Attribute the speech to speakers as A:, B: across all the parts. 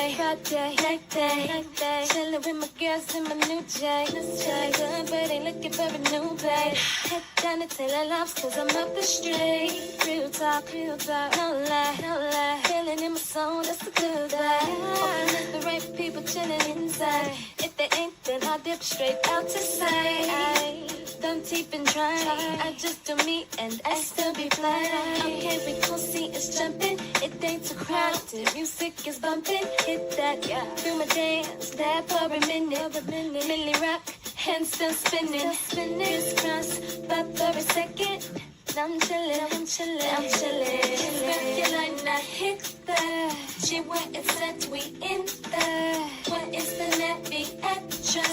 A: Friday, night day, chillin' with my girls in my new J. Feeling good, but ain't looking for a new babe. Head down to Taylor Lobs, cause I'm up the street. Real talk, no lie. Feeling in my soul, that's a good vibe. Hoping it's the right people chillin' inside. If they ain't, then I'll dip straight out to sight. Don't even try, I just do me and I still be fly. Okay, we gon' see it's jumping. It ain't too crowded, music is bumping. Hit that, do my dance, that for a minute. Millie rock, hands still spinning. Crisscross, but for a second. I'm chillin'. Grab your line, I hit that. She where it's at, we in there. What is the net, be extra.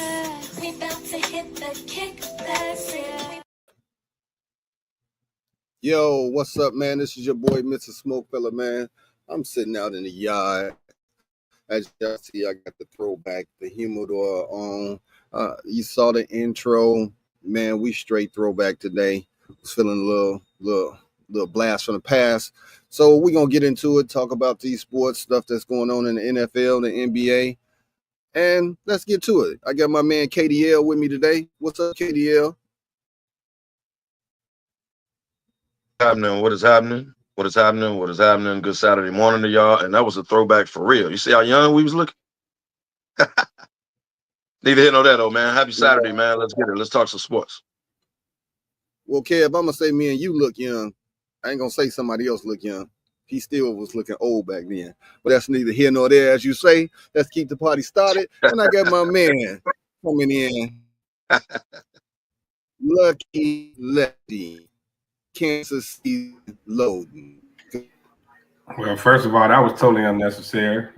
A: We bout to hit the kick that's it.
B: Yo, what's up, man? This is your boy, Mr. SmokeFellas, man. I'm sitting out in the yard. As y'all see, I got the throwback, the Humidor on. You saw the intro. Man, we straight throwback today. Was feeling a little blast from the past. So we're going to get into it, talk about these sports, stuff that's going on in the NFL, the NBA. And let's get to it. I got my man KDL with me today. What's up, KDL?
C: What is happening? Good Saturday morning to y'all. And that was a throwback for real. You see how young we was looking? Neither here nor there, though, man. Happy Saturday, man. Let's get it. Let's talk some sports.
B: Well, Kev, I'm going to say me and you look young. I ain't going to say somebody else look young. He still was looking old back then. But that's neither here nor there, as you say. Let's keep the party started. And I got my man coming in. Lucky Lefty. Kansas City loading.
D: Well, first of all, that was totally unnecessary.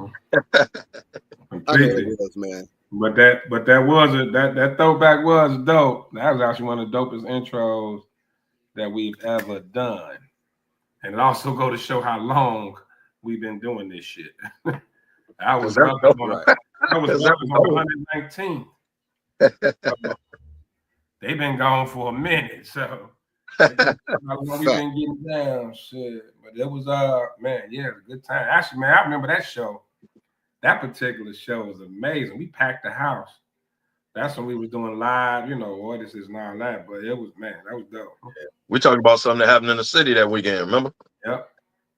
B: Completely. I know it was, man.
D: But that throwback was dope. That was actually one of the dopest intros that we've ever done. And it also go to show how long we've been doing this shit. I was on 119. They've been gone for a minute, so how long we've been getting down, shit. But it was man, yeah, it was a good time. Actually, man, I remember that show. That particular show was amazing. We packed the house. That's when we was doing live, or this is not live, but it was, man, that was dope.
C: We talked about something that happened in the city that weekend, remember?
D: Yep.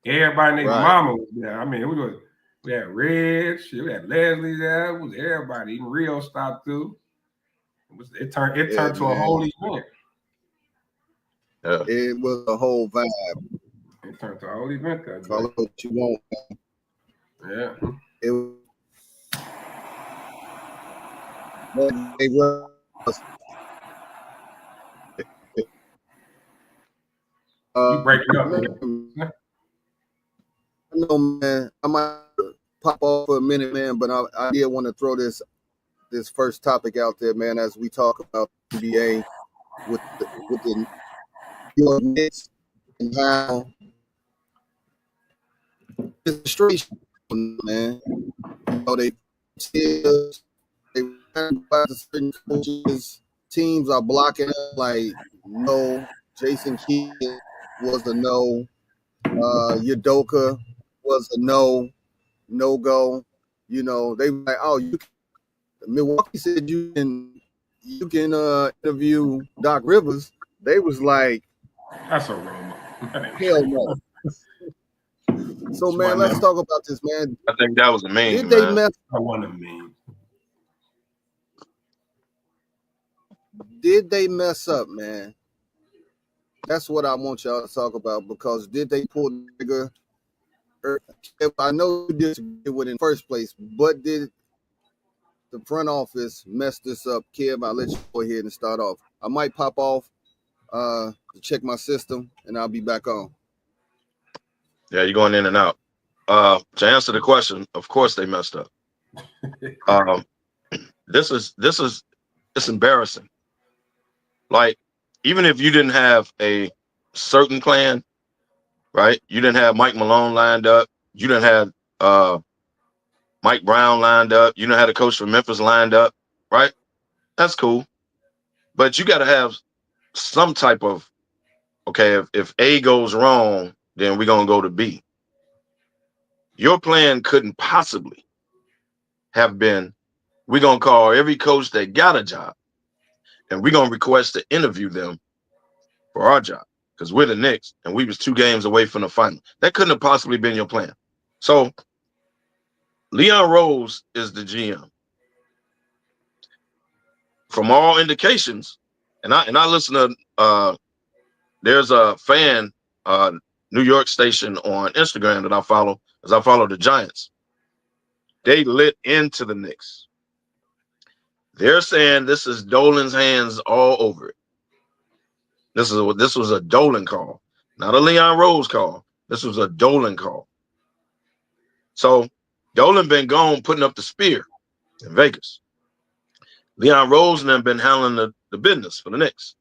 D: Everybody named Mama was there. I mean, we had Red, we had Leslie there, it was everybody, even Rio stopped through. It turned to a whole event.
B: Yeah. It was a whole vibe.
D: It turned to a whole event that day.
B: Call it what you want.
D: Yeah.
B: It was.
D: You break it up,
B: man. I know, man. I might pop off for a minute, man, but I did want to throw this first topic out there, man, as we talk about NBA with the New York Knicks and how it's straight, man. They certain coaches, teams are blocking it, like no. Jason Kidd was a no. Udoka was a no go. They were like, oh, Milwaukee said you can interview Doc Rivers. They was like,
D: that's a rumor.
B: Hell no. So man, let's talk about this, man.
C: I think that was a meme.
B: Did they mess?
D: I want a meme.
B: Did they mess up, man? That's what I want y'all to talk about, because did they pull the trigger? I know you disagree with it in the first place, but did the front office mess this up? Kev, I'll let you go ahead and start off. I might pop off to check my system, and I'll be back on.
C: Yeah, you're going in and out. To answer the question, of course they messed up. It's embarrassing. Like, even if you didn't have a certain plan, right? You didn't have Mike Malone lined up. You didn't have Mike Brown lined up. You didn't have the coach from Memphis lined up, right? That's cool. But you got to have some type of, okay, if A goes wrong, then we're going to go to B. Your plan couldn't possibly have been, we're going to call every coach that got a job and we're going to request to interview them for our job because we're the Knicks and we was 2 games away from the final. That couldn't have possibly been your plan. So Leon Rose is the GM. From all indications, and I listen to there's a fan New York station on Instagram that I follow as I follow the Giants. They lit into the Knicks. They're saying this is Dolan's hands all over it. This was a Dolan call, not a Leon Rose call. This was a Dolan call. So Dolan been gone putting up the spear in Vegas. Leon Rose and them been handling the business for the Knicks.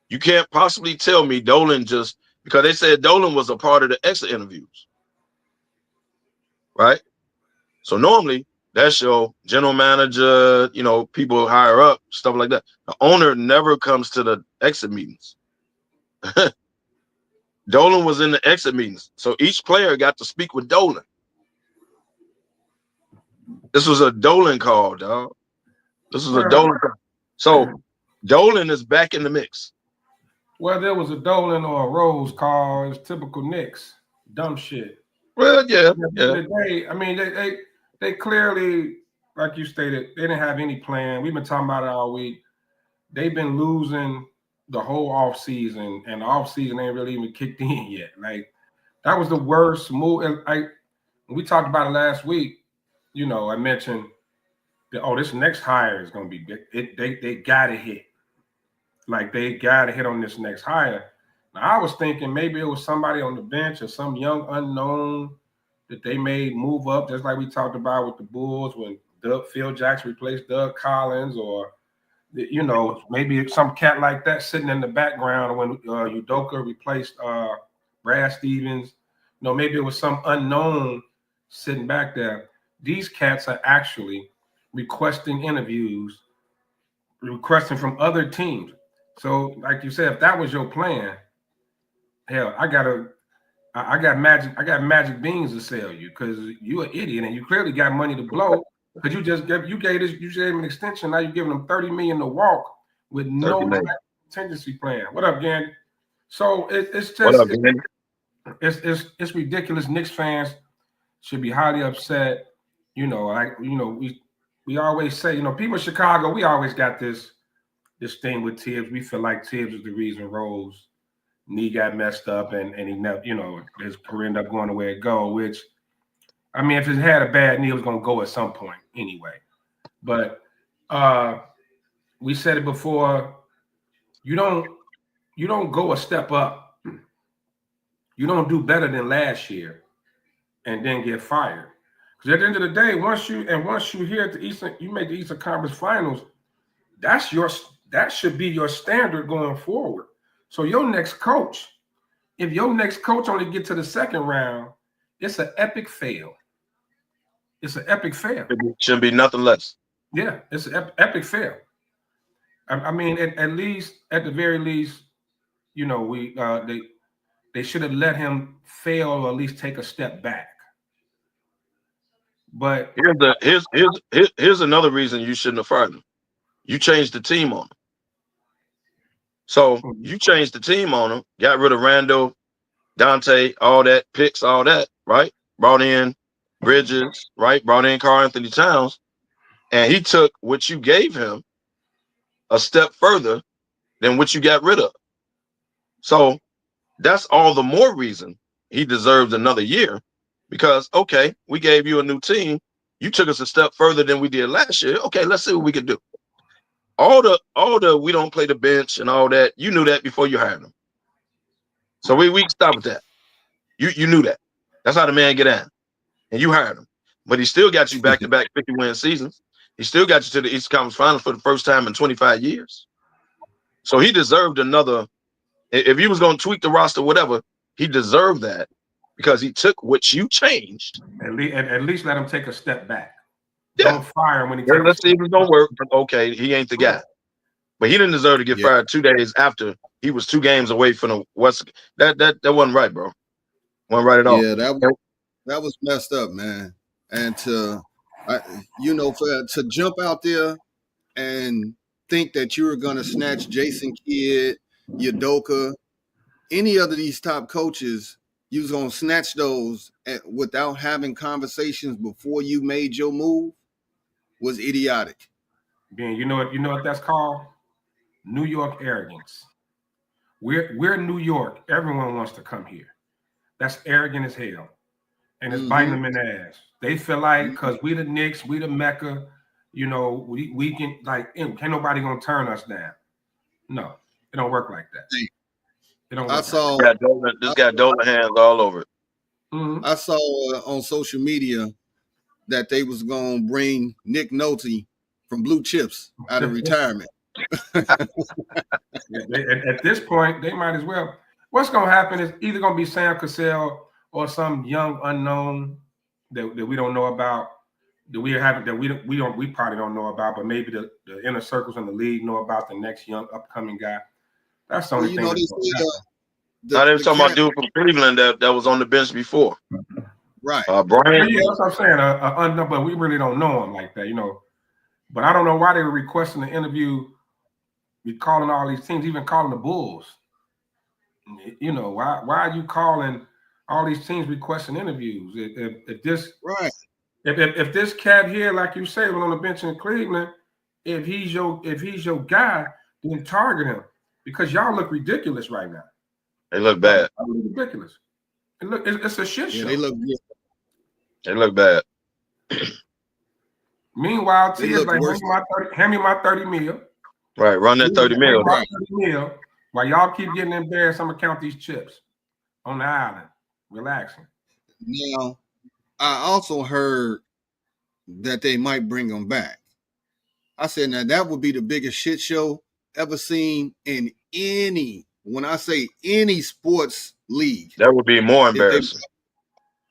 C: You can't possibly tell me Dolan just because they said Dolan was a part of the exit interviews, right? So normally that's your general manager, people higher up, stuff like that. The owner never comes to the exit meetings. Dolan was in the exit meetings. So each player got to speak with Dolan. This was a Dolan call, dog. This was a Dolan call. So Dolan is back in the mix.
D: Well, there was a Dolan or a Rose call. It's typical Knicks. Dumb shit.
C: Well, yeah.
D: I mean, they clearly, like you stated, they didn't have any plan. We've been talking about it all week. They've been losing the whole offseason, and the offseason ain't really even kicked in yet. Like, that was the worst move. And we talked about it last week. I mentioned that, this next hire is going to be big. They got to hit. Like, they got to hit on this next hire. Now, I was thinking maybe it was somebody on the bench or some young unknown that they made move up, just like we talked about with the Bulls when Phil Jackson replaced Doug Collins, or, maybe some cat like that sitting in the background when Udoka replaced Brad Stevens. Maybe it was some unknown sitting back there. These cats are actually requesting interviews, requesting from other teams. So, like you said, if that was your plan, hell, I got magic beans to sell you because you're an idiot and you clearly got money to blow because you gave him an extension. Now you're giving him $30 million to walk with no contingency plan. What up, Gandy? So it's just it's ridiculous. Knicks fans should be highly upset. We always say, people in Chicago, we always got this thing with Tibbs. We feel like Tibbs is the reason Rose knee got messed up and he never, his career ended up going the way it go, which, I mean, if it had a bad knee, it was going to go at some point anyway. But we said it before, you don't go a step up. You don't do better than last year and then get fired. Because at the end of the day, once you here at the Eastern, you make the Eastern Conference Finals, that should be your standard going forward. So your next coach, if your next coach only get to the second round, it's an epic fail. It's an epic fail.
C: It should be nothing less.
D: Yeah, it's an epic fail. I mean, at the very least, they should have let him fail or at least take a step back. But here's another reason you shouldn't have fired him. You changed the team on him. So you changed the team on him, got rid of Randall, Dante, all that, picks, all that, right? Brought in Bridges, right? Brought in Karl Anthony Towns. And he took what you gave him a step further than what you got rid of. So that's all the more reason he deserves another year because, okay, we gave you a new team. You took us a step further than we did last year. Okay, let's see what we can do. All the we don't play the bench and all that, you knew that before you hired him. So we can stop with that. You knew that. That's how the man get in. And you hired him. But he still got you back-to-back 50-win seasons. He still got you to the Eastern Conference Finals for the first time in 25 years. So he deserved another. If he was going to tweak the roster, whatever, he deserved that because he took what you changed. At least let him take a step back.
C: Yeah.
D: Don't fire him when he
C: takes let's see if it's going to work. Okay, he ain't the guy. But he didn't deserve to get fired 2 days after he was 2 games away from the West. That wasn't right, bro. Wasn't right at all.
B: Yeah, that was messed up, man. And to To jump out there and think that you were going to snatch Jason Kidd, Udoka, any of these top coaches, you was going to snatch those without having conversations before you made your move was idiotic.
D: Ben, you know what that's called? New York arrogance. We're New York. Everyone wants to come here. That's arrogant as hell. And it's biting them in the ass. They feel like because we the Knicks, we the Mecca, we can can't nobody gonna turn us down. No, it don't work like that. It don't work.
C: This got Dolan hands all over it.
B: Mm-hmm. I saw on social media that they was gonna bring Nick Nolte from Blue Chips out of retirement.
D: At this point, they might as well. What's gonna happen is either gonna be Sam Cassell or some young unknown that we don't know about, that we probably don't know about, but maybe the inner circles in the league know about the next young upcoming guy. That's the only thing.
C: Now they were talking about dude from Cleveland that was on the bench before.
B: Right.
C: Brian.
D: Yeah, that's what I'm saying. But we really don't know him like that, But I don't know why they were requesting the interview. Be calling all these teams, even calling the Bulls. Why are you calling all these teams requesting interviews? If this cat here, like you say, was on the bench in Cleveland, if he's your guy, then target him because y'all look ridiculous right now.
C: They look bad.
D: Ridiculous. It's a shit show.
B: They look good.
C: They look bad.
D: Meanwhile, T is like, hand me my 30 mil.
C: Right, run that 30 mil.
D: Right. 30 mil. While y'all keep getting embarrassed, I'm gonna count these chips on the island, relaxing.
B: Now, I also heard that they might bring them back. I said, now that would be the biggest shit show ever seen in any, when I say any sports league.
C: That would be more embarrassing.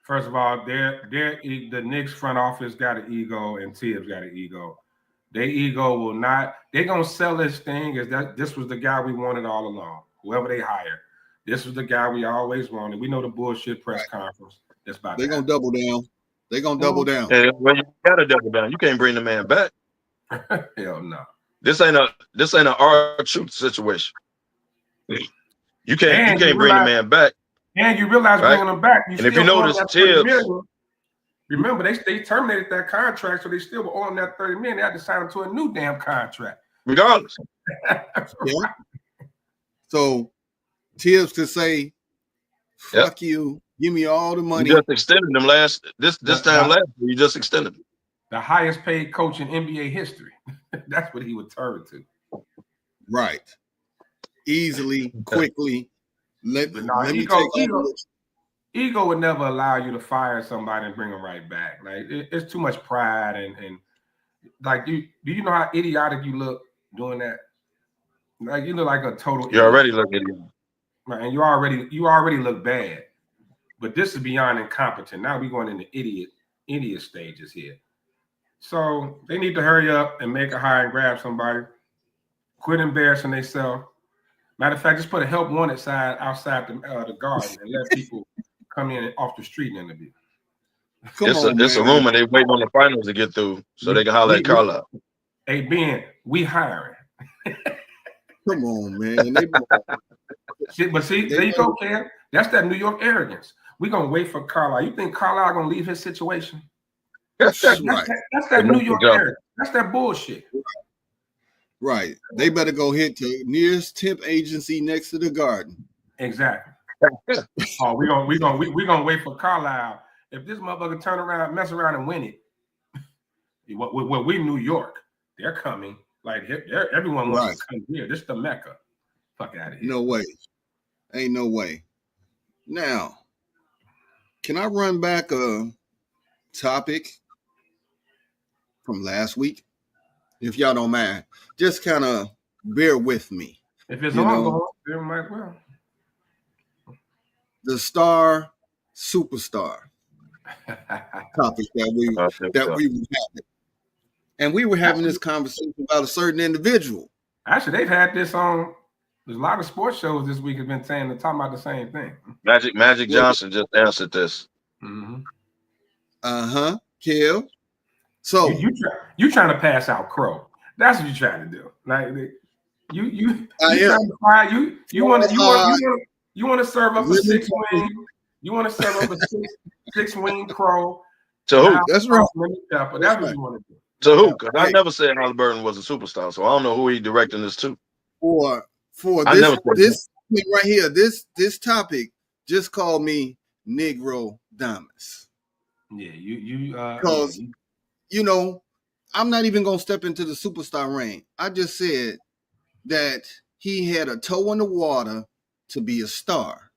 D: First of all, the Knicks front office got an ego and Tibbs got an ego. Their ego will not. They're gonna sell this thing as that this was the guy we wanted all along. Whoever they hire, this was the guy we always wanted. We know the bullshit press conference. That's about.
B: They're gonna double down. They're gonna double down.
C: Hey, well, you gotta double down. You can't bring the man back.
D: Hell no.
C: This ain't an R-Truth situation. You can't bring the man back.
D: And you realize bringing them back.
C: And if you notice, Tibbs.
D: Remember, they terminated that contract, so they still were on that 30 million. They had to sign him to a new damn contract.
C: Regardless.
B: Yeah. So Tibbs could say, fuck you, give me all the money.
C: You just extended them this time last year, you just extended them.
D: The highest paid coach in NBA history. That's what he would turn to.
B: Right. Easily, quickly. Let me
D: Ego would never allow you to fire somebody and bring them right back. Like it's too much pride and like do you know how idiotic you look doing that? Like you look like a total.
C: You already look idiotic.
D: Right, and you already look bad. But this is beyond incompetent. Now we're going into idiot stages here. So they need to hurry up and make a hire and grab somebody. Quit embarrassing themselves. Matter of fact, just put a help wanted sign outside the garden and let people come in off the street and interview.
C: It's a rumor they waiting on the finals to get through so they can holler at Carlisle.
D: Hey Ben, we hiring.
B: Come on, man. There
D: you go, Cam. That's that New York arrogance. We're gonna wait for Carlisle. You think Carlisle gonna leave his situation? That's that New York arrogance. That's that bullshit.
B: Right. They better go hit the nearest temp agency next to the garden.
D: Exactly. Oh, we're gonna wait for Carlisle. If this motherfucker turn around, mess around and win it, well, we New York. They're coming. Like everyone wants to come here. This is the Mecca. Fuck out of here.
B: No way. Ain't no way. Now, can I run back a topic from last week? If y'all don't mind, just kind of bear with me.
D: If it's ongoing, then might well.
B: The superstar topic that we were having. And we were having this conversation about a certain individual.
D: Actually, they've had this on. There's a lot of sports shows this week have been saying they're talking about the same thing.
C: Magic Johnson just answered this.
D: Mm-hmm.
B: Kill. So
D: you trying to pass out Crow. That's what you're trying to do. Like you
B: I am.
D: trying to find you want to serve up a 6-wing. You want to serve up a six-wing Crow.
C: To who?
B: That's right.
D: But that's what you want to do.
C: To who? Because I never said Halliburton was a superstar, so I don't know who he directing this to.
B: For
C: I never said
B: this thing right here, this topic just called me Negro Damas.
D: Yeah,
B: because you know, I'm not even gonna step into the superstar reign. I just said that he had a toe in the water to be a star.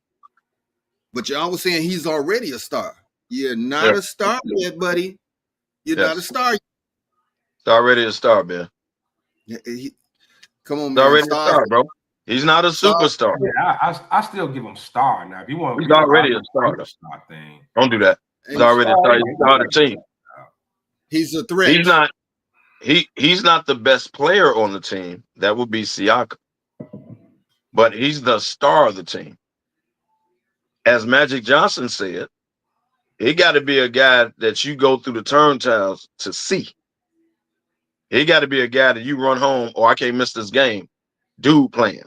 B: But y'all was saying he's already a star. You're not a star yet, buddy. You're not a star.
C: He's already a star, man.
B: Come on,
C: He's
B: man.
C: already a star, bro. He's not a superstar.
D: Yeah, I still give him star now. If you want,
C: he's already a star.
D: Thing.
C: Don't do that. He's already a star. He's started the team.
B: He's a threat.
C: He's not the best player on the team. That would be Siakam. But he's the star of the team. As Magic Johnson said, he got to be a guy that you go through the turntiles to see. He got to be a guy that you run home, or I can't miss this game. Dude playing.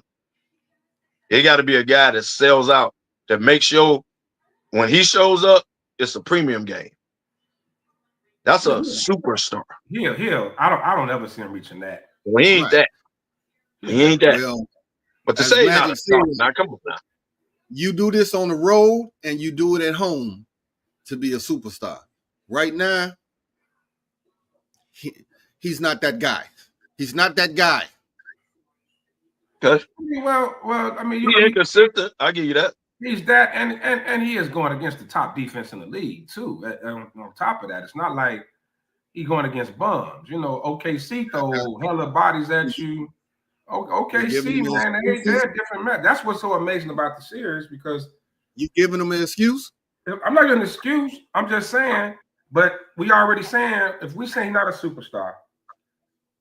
C: He got to be a guy that sells out, that makes sure when he shows up, it's a premium game. That's a superstar.
D: I don't ever see him reaching that.
C: Well, he ain't that. He ain't that.
B: Well,
C: but to say not a star, now come on now.
B: You do this on the road and you do it at home to be a superstar. Right now, he's not that guy. He's not that guy.
C: Okay.
D: Well, I mean,
C: he ain't consistent. I give you that.
D: He's that, and he is going against the top defense in the league too. On top of that, it's not like he's going against bums. You know, OKC throw hella bodies at you. OKC, man, they're a different match. That's what's so amazing about the series, because
B: you giving them an excuse.
D: I'm not giving an excuse. I'm just saying, but we already saying, if we say he's not a superstar,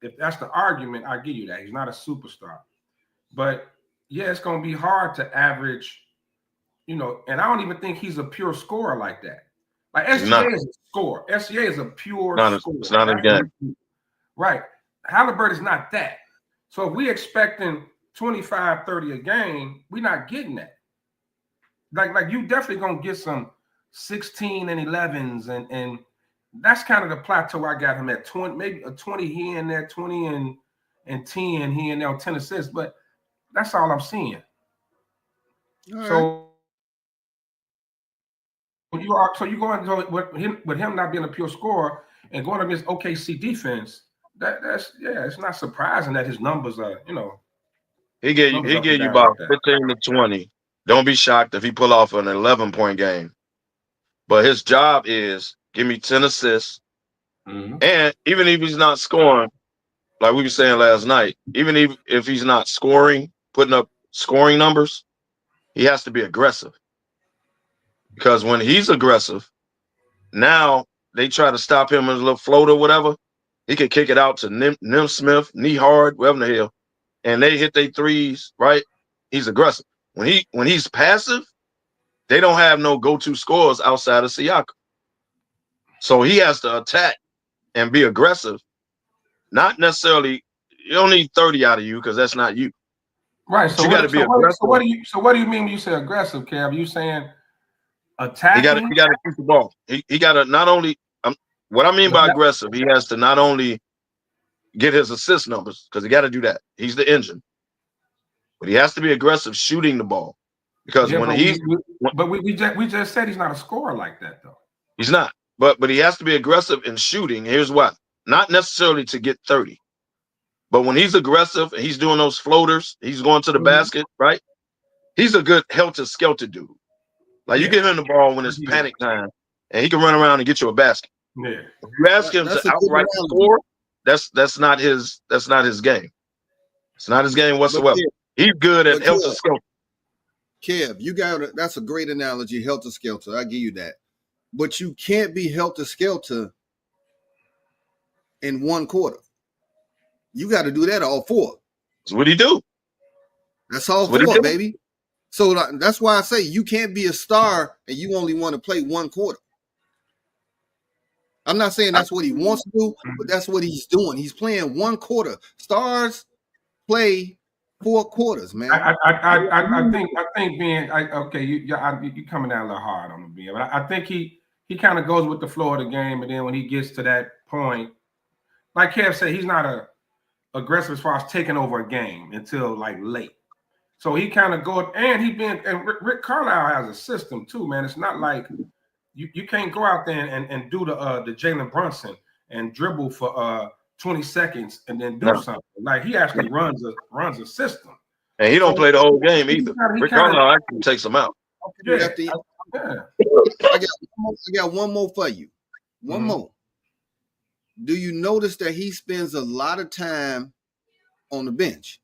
D: if that's the argument, I give you that he's not a superstar. But yeah, it's going to be hard to average, you know, and I don't even think he's a pure scorer like that. Like SGA is a scorer. SGA is a pure scorer.
C: It's not a game.
D: Right. Halliburton is not that. So if we're expecting 25, 30 a game, we're not getting that. Like you definitely going to get some 16 and 11s, and that's kind of the plateau I got him at. 20, maybe a 20 here and there, 20 and 10 here and there, 10 assists, but that's all I'm seeing. So you going with him not being a pure scorer and going against OKC defense. It's not surprising that his numbers are, you know.
C: He gave you about 15 to 20. Don't be shocked if he pull off an 11-point game. But his job is give me 10 assists. Mm-hmm. And even if he's not scoring, like we were saying last night, even if he's not scoring, putting up scoring numbers, he has to be aggressive. Because when he's aggressive, now they try to stop him in a little float or whatever. He could kick it out to Nim Smith, knee hard, wherever the hell, and they hit their threes, right? He's aggressive. When he's passive, they don't have no go-to scores outside of Siakam. So he has to attack and be aggressive. Not necessarily, you don't need 30 out of you because that's not you.
D: Right. So
C: you got to be aggressive.
D: What do you mean when you say aggressive, Kev? You saying attacking?
C: He got to shoot the ball. He got to not only. What I mean by aggressive, he has to not only get his assist numbers, because he got to do that. He's the engine. But he has to be aggressive shooting the ball. Because
D: we just said he's not a scorer like that, though.
C: He's not. But he has to be aggressive in shooting. Here's why. Not necessarily to get 30. But when he's aggressive and he's doing those floaters, he's going to the basket, right? He's a good helter-skelter dude. Like you give him the ball when it's panic time, and he can run around and get you a basket.
D: Yeah.
C: If you ask him to outright score, that's not his game. It's not his game whatsoever. He's good at helter-skelter.
B: Kev, that's a great analogy, helter-skelter. I give you that. But you can't be helter-skelter in one quarter. You got to do that all four.
C: That's what he do.
B: That's all four, baby. So that's why I say you can't be a star and you only want to play one quarter. I'm not saying that's what he wants to do, but that's what he's doing. He's playing 1 quarter. Stars play 4 quarters, man.
D: I think being okay. You coming down a little hard on him, being, but I think he kind of goes with the flow of the game, and then when he gets to that point, like Kev said, he's not aggressive as far as taking over a game until like late. So he kind of goes, and Rick Carlisle has a system too, man. It's not like you can't go out there and do the Jalen Brunson and dribble for 20 seconds and then do something. Like he actually runs a system.
C: And he don't play the whole game either. Rick Carlisle actually takes him out.
B: I got one more for you. One more. Do you notice that he spends a lot of time on the bench?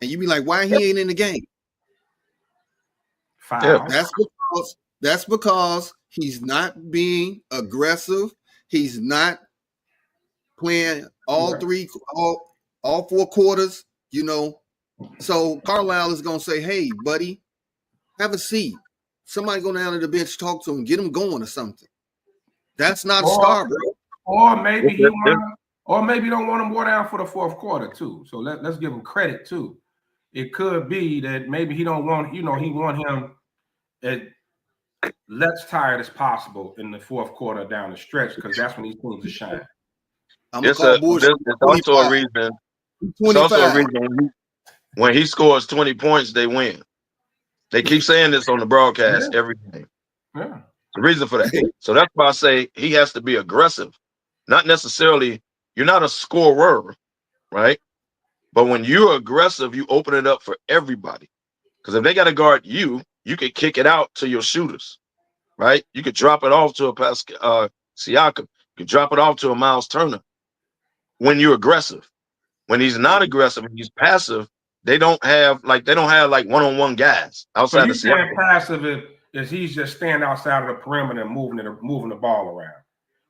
B: And you be like, why he ain't in the game?
D: Foul.
B: That's because he's not being aggressive. He's not playing all 4 quarters, you know. So Carlisle is gonna say, hey, buddy, have a seat. Somebody go down to the bench, talk to him, get him going or something. That's not a star, bro.
D: Or maybe maybe don't want him more down for the 4th quarter too. So let's give him credit too. It could be that maybe he don't want, he want him at less tired as possible in the 4th quarter down the stretch, because that's when he's going to shine.
C: It's also a reason. It's also a reason when he scores 20 points, they win. They keep saying this on the broadcast every game.
D: Yeah.
C: The reason for that. So that's why I say he has to be aggressive. Not necessarily, you're not a scorer, right? But when you're aggressive, you open it up for everybody. Because if they got to guard you, you could kick it out to your shooters, right? You could drop it off to a Siakam. You could drop it off to a Miles Turner. When you're aggressive. When he's not aggressive and he's passive, they don't have like one-on-one guys outside of
D: Siakam. Passive is he's just standing outside of the perimeter and moving the ball around.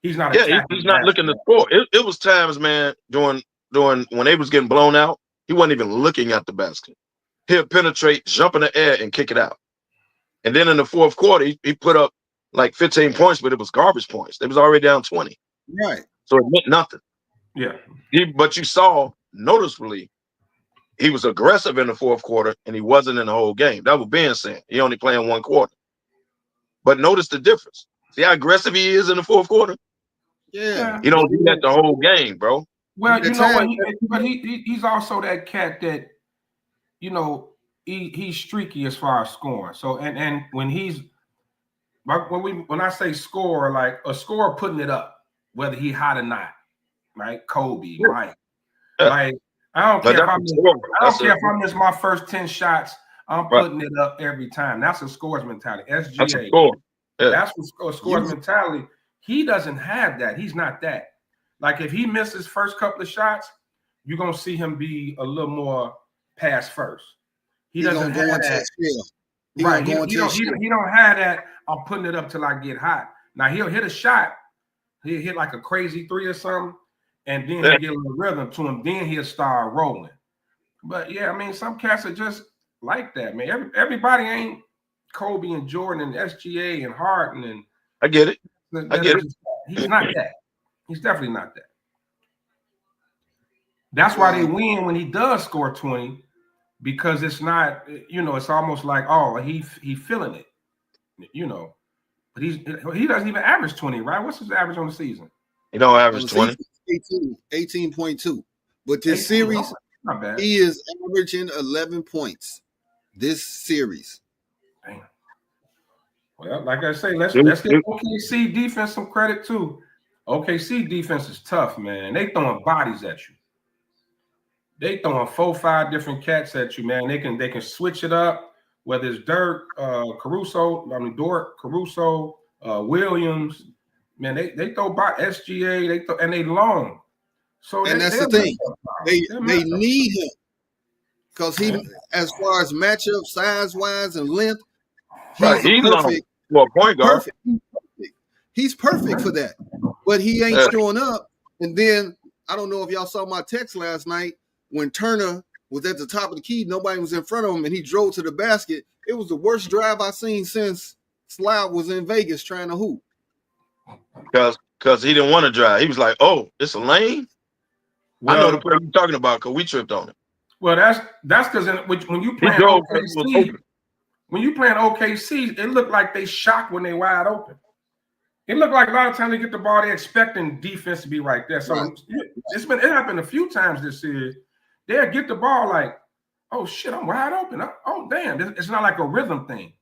D: He's not.
C: Yeah, he's not looking to score. It was times, man, during when they was getting blown out, he wasn't even looking at the basket. He'll penetrate, jump in the air, and kick it out. And then in the 4th quarter, he put up like 15 points, but it was garbage points. They was already down 20.
B: Right.
C: So it meant nothing.
D: Yeah.
C: But you saw noticeably he was aggressive in the 4th quarter, and he wasn't in the whole game. That was Ben saying. He only playing 1 quarter. But notice the difference. See how aggressive he is in the 4th quarter?
B: Yeah.
C: He don't do that the whole game, bro.
D: Well, you know what? But he's also that cat that, he's streaky as far as scoring. So and when I say score, like a scorer putting it up, whether he hot or not, right? Kobe, Mike, like I don't care if I miss my first 10 shots, I'm putting it up every time. That's a scorer's mentality. SGA.
C: That's a score. Yeah.
D: That's a scorer's mentality. He doesn't have that. He's not that. Like if he misses first couple of shots, you're gonna see him be a little more pass first. He doesn't have that. Right. He don't have that. I'm putting it up till I get hot. Now he'll hit a shot. He'll hit like a crazy 3 or something, and then he'll get a little rhythm to him. Then he'll start rolling. But yeah, I mean, some cats are just like that, man. Everybody ain't Kobe and Jordan and SGA and Harden and.
C: I get it.
D: He's not that. He's definitely not that. That's why they win when he does score 20, because it's not, it's almost like, oh, he feeling it, But he doesn't even average 20, right? What's his average on the season?
C: He don't average 20.
B: 18.2. But this series,
D: not bad.
B: He is averaging 11 points this series.
D: Damn. Well, like I say, let's give OKC defense some credit too. OKC defense is tough, man. They throwing bodies at you. They throwing 4-5 different cats at you, man. They can switch it up, whether it's Dort, Caruso, Williams. Man, they throw by SGA, and they long. So
B: that's the thing. They need him. Because he, as far as matchup size-wise and length, he's perfect.
C: Well, point guard.
B: He's perfect for that. But he ain't showing up. And then, I don't know if y'all saw my text last night, when Turner was at the top of the key, nobody was in front of him, and he drove to the basket. It was the worst drive I've seen since Sloud was in Vegas trying to hoop.
C: Because because he didn't want to drive. He was like, "Oh, it's a lane. I know the
D: Well,
C: play you're talking about because we tripped on it."
D: well, that's because when you
C: He
D: playing
C: drove 'cause it was
D: OKC,
C: open.
D: when you playing OKC, it looked like they shocked when they wide open. It looked like a lot of times they get the ball, they're expecting defense to be right there. So it happened a few times this series. They'll get the ball like, oh shit, I'm wide open. Oh damn, it's not like a rhythm thing.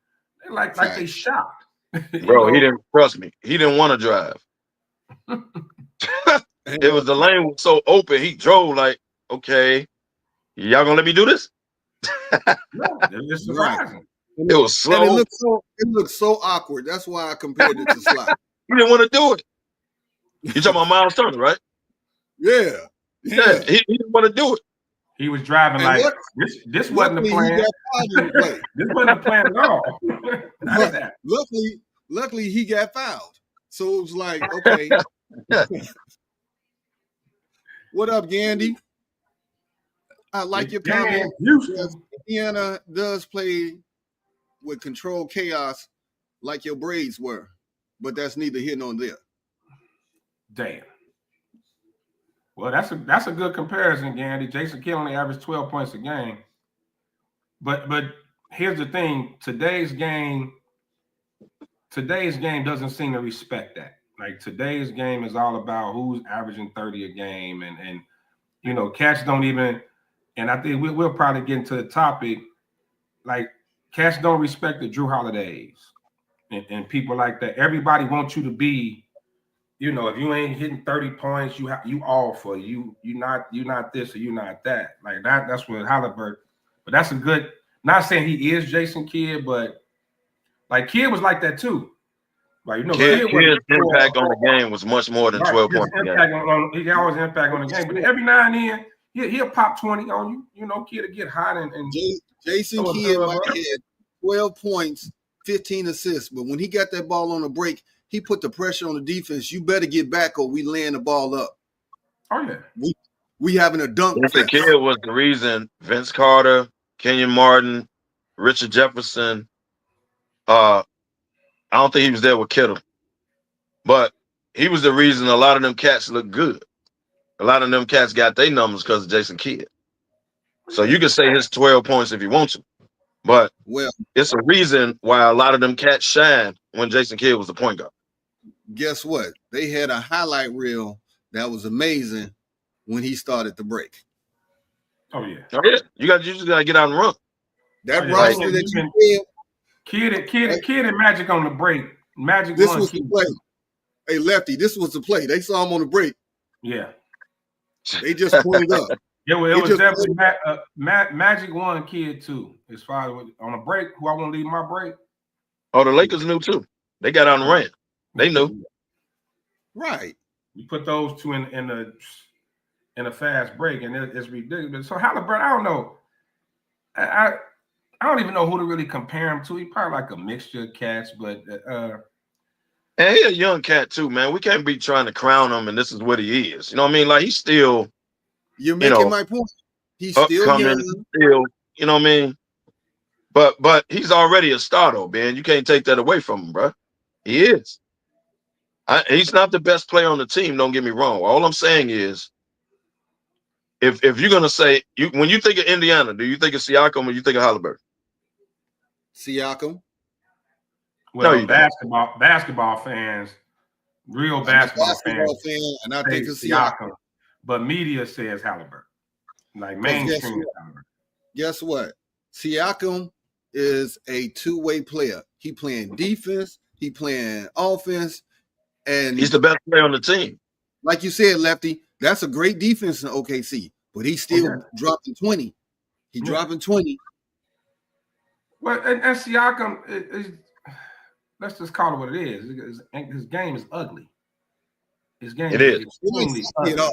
D: They're like they shocked.
C: Bro, he didn't trust me. He didn't want to drive. It was the lane was so open. He drove like, okay, y'all gonna let me do this?
D: No, it's surprising.
C: It was slow.
B: And it looked so awkward. That's why I compared it to slide.
C: He didn't want to do it. You talking about Miles Turner, right?
B: Yeah.
C: He didn't want to do it.
D: He was driving
B: And
D: like this wasn't the plan. This wasn't the plan at all.
B: Luckily he got fouled. So it was like, okay. What up, Gandy? I like your comment. Indiana does play with controlled chaos like your Braves were, but that's neither here nor there.
D: Damn. Well, that's a good comparison, Gandy. Jason Kidd only averaged 12 points a game. But here's the thing: today's game doesn't seem to respect that. Like today's game is all about who's averaging 30 a game, and you know, cats don't even. And I think we'll probably get into the topic. Like cats don't respect the Drew Holidays and people like that. Everybody wants you to be, you know, if you ain't hitting 30 points, you all for you. You're not this or you're not that. Like that's what Halliburton. But that's a good. Not saying he is Jason Kidd, but like Kidd was like that too. Like you know,
C: Kidd's impact on the game was much more than 12 points.
D: He always impact on the game, but every now and then he'll pop 20 on you. You know, Kidd will get hot and
B: Jason Kidd might have had 12 points, 15 assists, but when he got that ball on the break, he put the pressure on the defense. You better get back or we laying the ball up.
D: Oh yeah,
B: we having a dunk.
C: Jason Kidd was the reason Vince Carter, Kenyon Martin, Richard Jefferson. I don't think he was there with Kittle, but he was the reason a lot of them cats look good. A lot of them cats got their numbers because of Jason Kidd. So you can say his 12 points if you want to, but it's a reason why a lot of them cats shine when Jason Kidd was the point guard.
B: Guess what? They had a highlight reel that was amazing when he started the break.
D: Oh yeah.
C: You just gotta get out and run.
B: That roster that you did.
D: Kidd and Magic on the break. Magic.
B: This was the play. Hey, Lefty, this was the play. They saw him on the break.
D: Yeah.
B: They just pointed up.
D: Yeah, well, it was definitely Magic won, Kidd too. As far as on a break, who I want to leave my break.
C: Oh, the Lakers knew too. They got out and ran. They knew.
B: Right.
D: You put those two in a fast break, and it's ridiculous. So Halliburton, I don't know. I don't even know who to really compare him to. He's probably like a mixture of cats, but
C: and he's a young cat too, man. We can't be trying to crown him, and this is what he is. You know what I mean? Like he's still.
B: You're making my point. He's still young.
C: Still, you know what I mean? But he's already a star, though, man. You can't take that away from him, bro. He is. He's not the best player on the team. Don't get me wrong. All I'm saying is, if you're gonna say when you think of Indiana, do you think of Siakam or you think of Halliburton?
B: Siakam.
D: Well, no, basketball fans, real basketball fans,
B: and I think it's Siakam.
D: But media says Halliburton. Like mainstream is Halliburton.
B: Guess what? Siakam is a two-way player. He playing defense, he playing offense, and
C: he's the best player on the team.
B: Like you said, Lefty, that's a great defense in OKC, but he's still dropping 20. He's dropping 20.
D: Well, and Siakam is, let's just call it what it is. His game is ugly. His game is extremely ugly.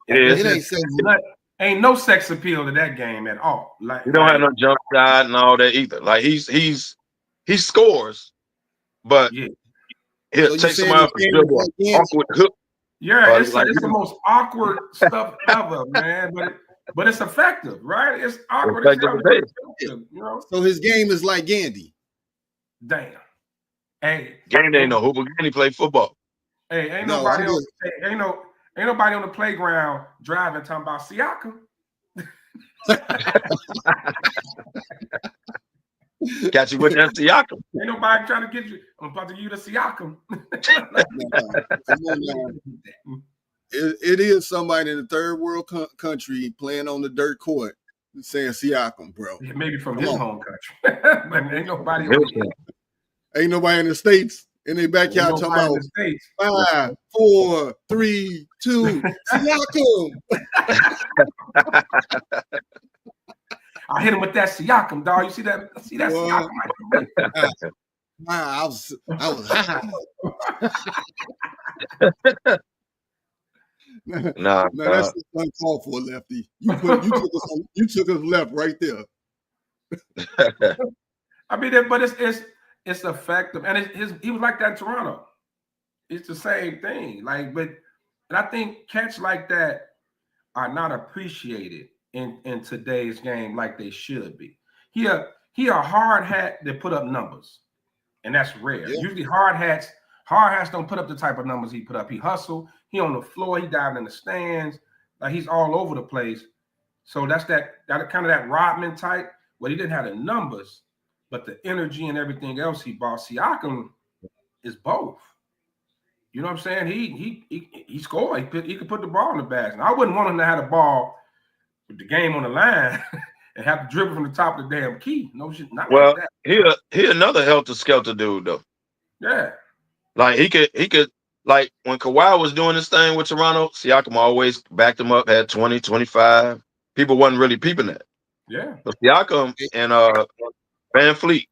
C: It is.
D: Ain't no sex appeal to that game at all. Like
C: he don't have no jump shot and all that either. Like he scores, but he'll take somebody off the dribble, awkward hook.
D: Yeah, it's the most awkward stuff ever, man. But it's effective, right? It's awkward.
B: You know? So his game is like Gandy.
D: Damn. Hey,
C: Gandy ain't no hooper. Gandy play football.
D: Hey, ain't
B: No,
D: nobody on, ain't nobody on the playground driving talking about Siakam.
C: Got you with that Siakam.
D: Ain't nobody trying to get you. I'm about to use the Siakam.
B: Come on now. It is somebody in the third world country playing on the dirt court saying Siakam, bro.
D: Yeah, maybe from his home country, but ain't nobody
B: Ain't nobody in the States in their backyard talking about 5, 4, 3, 2, Siakam.
D: I hit him with that Siakam, dog. You see that? See that Siakam?
B: I was high.
C: Nah,
B: that's just uncalled for, Lefty. You took us left right there.
D: I mean, but it's effective, and he was like that in Toronto. It's the same thing, and I think cats like that are not appreciated in today's game like they should be. He a hard hat that put up numbers, and that's rare. Yeah. Usually hard hats don't put up the type of numbers he put up. He hustle. He on the floor. He diving in the stands. Like he's all over the place. So that's that kind of that Rodman type. Well, he didn't have the numbers, but the energy and everything else he brought. Siakam is both. You know what I'm saying? He scored. He could put the ball in the bag. And I wouldn't want him to have the ball with the game on the line and have to dribble from the top of the damn key. No shit. Not like that.
C: He another helter-skelter dude though.
D: Yeah.
C: Like he could like when Kawhi was doing this thing with Toronto, Siakam always backed him up, had 20, 25. People wasn't really peeping that.
D: Yeah.
C: But Siakam and Van Fleet.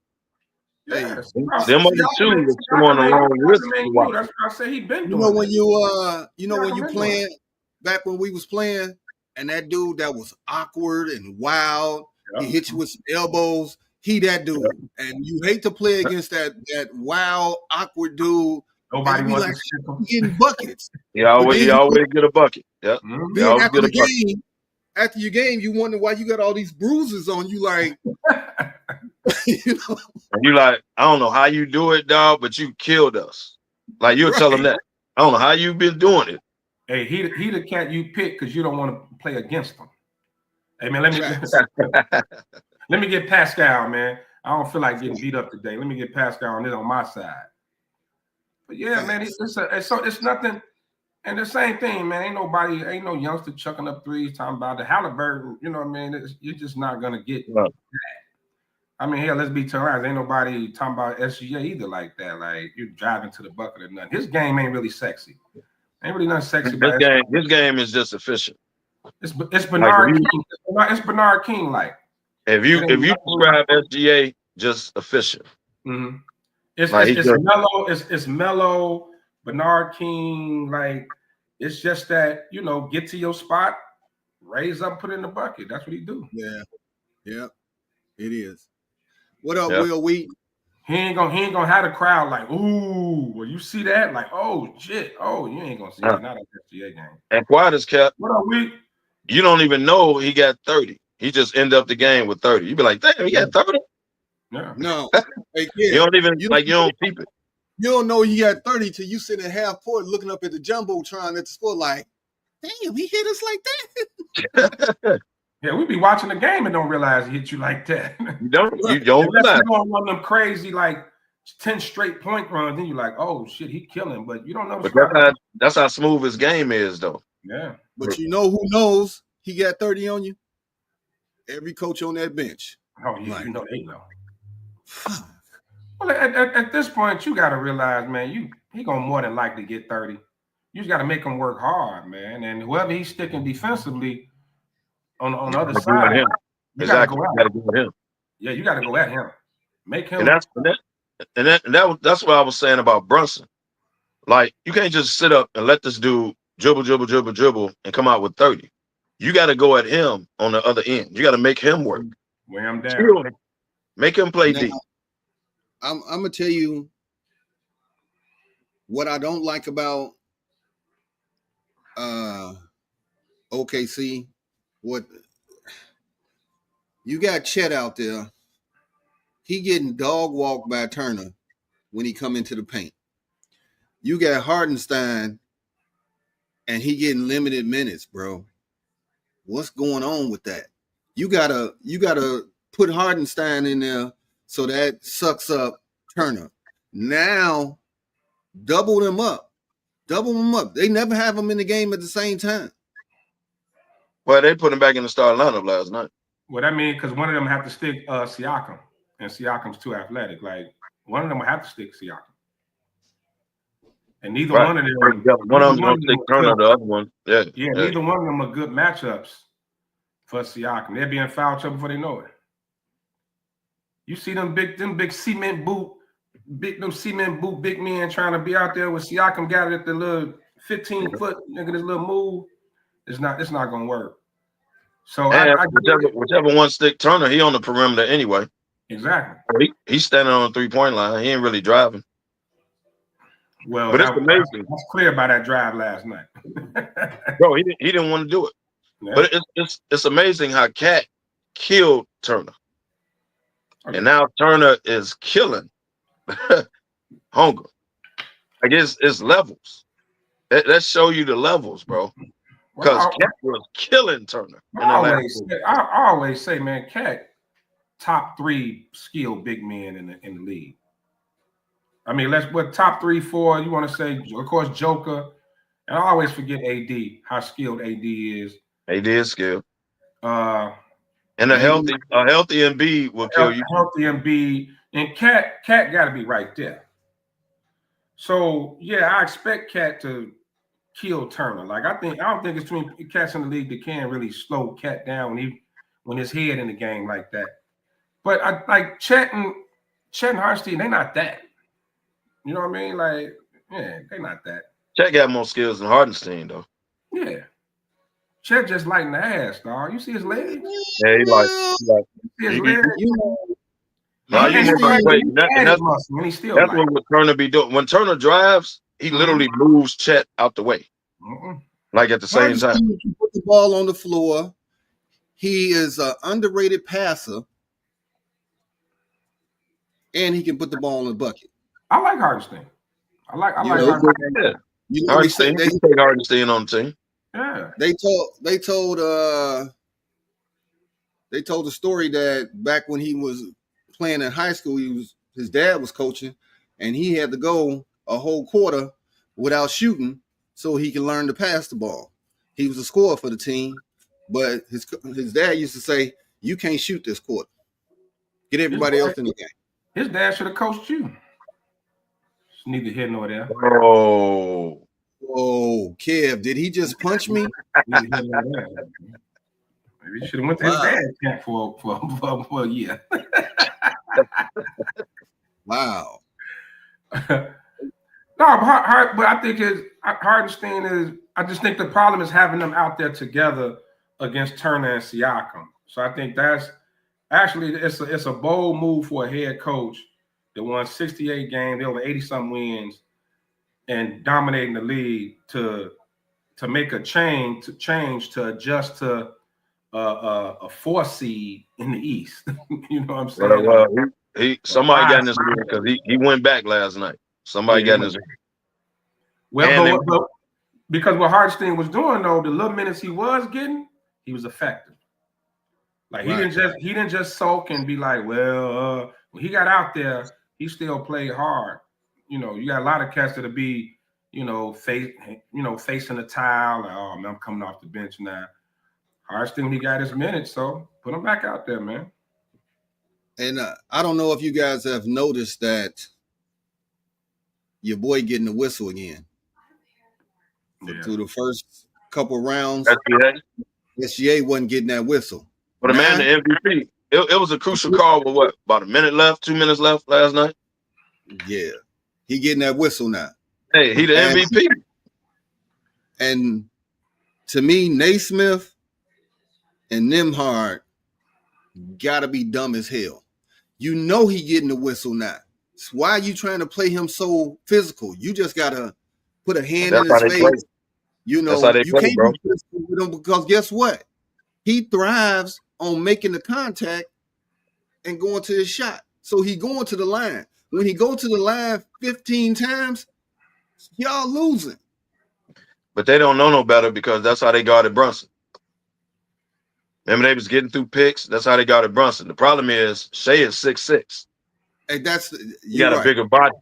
D: Yeah.
C: Them other two was going along with Kawhi.
D: That's what I say he been doing.
B: When you playing back when we was playing, and that dude that was awkward and wild, he hit you with some elbows. He that dude, and you hate to play against that wild, awkward dude.
D: Nobody wants
B: like getting buckets.
C: He always get a bucket. Yeah.
B: Then after your game, you wonder why you got all these bruises on you. Like,
C: you know, and you like, I don't know how you do it, dog, but you killed us. Like you'll tell him that. I don't know how you've been doing it.
D: Hey, he the cat you pick because you don't want to play against him. Hey man, let me get Pascal, man. I don't feel like getting beat up today. Let me get Pascal on my side. But yeah, man, it's nothing. And the same thing, man. Ain't no youngster chucking up threes talking about the Halliburton. You know what I mean? You're just not gonna get that. I mean, hell, let's be honest. Ain't nobody talking about SGA either like that. Like you're driving to the bucket or nothing. His game ain't really sexy. Ain't really nothing sexy about
C: his game is just efficient.
D: It's Bernard King. It's Bernard King like.
C: If you describe SGA just efficient.
D: Mm-hmm. It's mellow. It's mellow. Bernard King, like it's just that, you know, get to your spot, raise up, put it in the bucket. That's what he do.
B: Yeah, it is. What up, Will Wheat?
D: He ain't gonna have the crowd like, ooh, well, you see that? Like, oh shit, oh, you ain't gonna see that. Not a SGA game.
C: And quiet as kept.
D: What up, Wheat?
C: You don't even know he got 30. He just ended up the game with 30. You be like, damn, he got 30.
D: Yeah.
B: No,
C: hey, you don't even you don't peep it.
B: You don't know he had 30 till you sit in half court looking up at the jumbotron at the score like, damn, he hit us like that.
D: Yeah, we be watching the game and don't realize he hit you like that.
C: You don't realize.
D: You don't want them crazy like 10 straight point runs, then you're like, oh shit, he killing, but you don't know.
C: But that's how smooth his game is, though.
D: Yeah.
B: But you know who knows he got 30 on you? Every coach on that bench.
D: Oh yeah, like, you know they know. Well, at this point, you got to realize, man, he gonna more than likely get 30. You just got to make him work hard, man. And whoever he's sticking defensively on the other side, you got to go at him. Yeah, you got to go at him. Make him.
C: And that's what I was saying about Brunson. Like, you can't just sit up and let this dude dribble, and come out with 30. You got to go at him on the other end. You got to make him work.
D: Wear him down.
C: Make him play deep.
B: I'm gonna tell you what I don't like about OKC. What you got Chet out there, he getting dog walked by Turner when he come into the paint. You got Hardenstein, and he getting limited minutes, bro. What's going on with that? You gotta put Hardenstein in there so that sucks up Turner. Now double them up. They never have them in the game at the same time.
C: Well, they put him back in the starting lineup last night.
D: Well, that means because one of them have to stick Siakam, and Siakam's too athletic. Like one of them will have to stick Siakam, and neither one of them.
C: One of them don't stick Turner, the other one. Yeah.
D: Neither one of them are good matchups for Siakam. They'll be in foul trouble before they know it. You see them big cement boot big men trying to be out there with Siakam got it at the little 15-foot nigga, this little move. It's not gonna work. So
C: whichever one stick Turner, he on the perimeter anyway.
D: Exactly.
C: He's standing on the 3-point line. He ain't really driving.
D: Well,
C: but it's amazing.
D: That's clear by that drive last night.
C: Bro, he didn't want to do it. Yeah. But it's amazing how Cat killed Turner. Okay. And now Turner is killing Hunger. I guess it's levels. Let's show you the levels, bro. Because Cat was killing Turner.
D: I always say, man, Cat top 3 skilled big men in the league. I mean, top 3, 4, you want to say, of course, Joker. And I always forget AD, how skilled AD is.
C: AD is skilled. And a healthy Embiid will kill you.
D: Healthy Embiid. And Cat got to be right there. So, yeah, I expect Cat to kill Turner. Like, I don't think it's between cats in the league that can really slow Cat down when his head in the game like that. But I like Chet and Hartenstein, they're not that. You know what I mean? Like, yeah, they're not that.
C: Chet got more skills than Hartenstein, though.
D: Yeah. Chet just lighting the ass, dog. You see his legs?
C: Yeah, he like
D: his legs.
C: That's what Turner be doing. When Turner drives, he literally moves Chet out the way. Like at the same time.
B: He can put the ball on the floor. He is an underrated passer. And he can put the ball in the bucket.
D: I like Hartenstein. I like Hartenstein.
C: Yeah. You know, Hartenstein, they take Hartenstein on the team.
D: Yeah.
B: They told the story that back when he was playing in high school, his dad was coaching, and he had to go a whole quarter without shooting so he can learn to pass the ball. He was a scorer for the team, but his dad used to say, "You can't shoot this quarter. Get everybody else in the game."
D: His dad should have coached you. It's neither here nor there.
B: Oh, Kev, did he just punch me?
D: Maybe he should have went to his dad's camp for a year.
B: Wow.
D: No, but I think Hartenstein is. I just think the problem is having them out there together against Turner and Siakam. So I think that's actually it's a bold move for a head coach that won 68 games, over 80-something wins, and dominating the league to make a change to adjust to a 4 seed in the East. You know what I'm saying?
C: Well, somebody got in his ear because he went back last night. Somebody got in his ear.
D: Well, but because what Hartenstein was doing though, the little minutes he was getting, he was effective. Like he didn't just sulk and be like, well, when he got out there, he still played hard. You know, you got a lot of cats that'll be, facing the towel. Like, oh man, I'm coming off the bench now. Hartenstein, he got his minutes, so put him back out there, man.
B: And I don't know if you guys have noticed that your boy getting the whistle again. Yeah. Through the first couple rounds, SGA wasn't getting that whistle.
C: But the man, the MVP, it was a crucial call with what, about 2 minutes left last night?
B: Yeah. He getting that whistle now.
C: Hey, he the MVP.
B: And to me, Naismith and Nembhard gotta be dumb as hell. You know he getting the whistle now. So why are you trying to play him so physical? You just gotta put a hand in his face. Play. You know, you can't be physical with him because guess what? He thrives on making the contact and going to his shot. So he going to the line. When he go to the line 15 times, Y'all losing.
C: But they don't know no better because that's how they guarded Brunson. Remember, they was getting through picks. That's how they guarded Brunson. The problem is Shea is 6'6".
B: Hey,
C: He got
B: right.
C: a bigger body.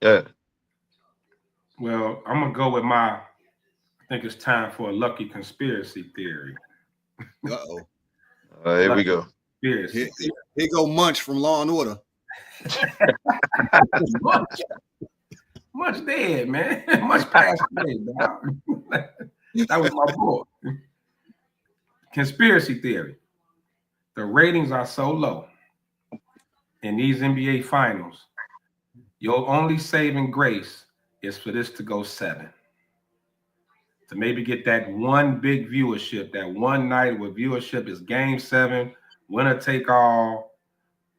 C: Yeah.
D: Well, I'm gonna go with I think it's time for a lucky conspiracy theory.
B: Uh-oh.
C: Here we go.
B: Here go Munch from Law and Order.
D: Much dead, man. Much passed away, dog. That was my boy. Conspiracy theory. The ratings are so low in these NBA finals. Your only saving grace is for this to go 7. To maybe get that one big viewership, that one night where viewership is game 7, winner take all.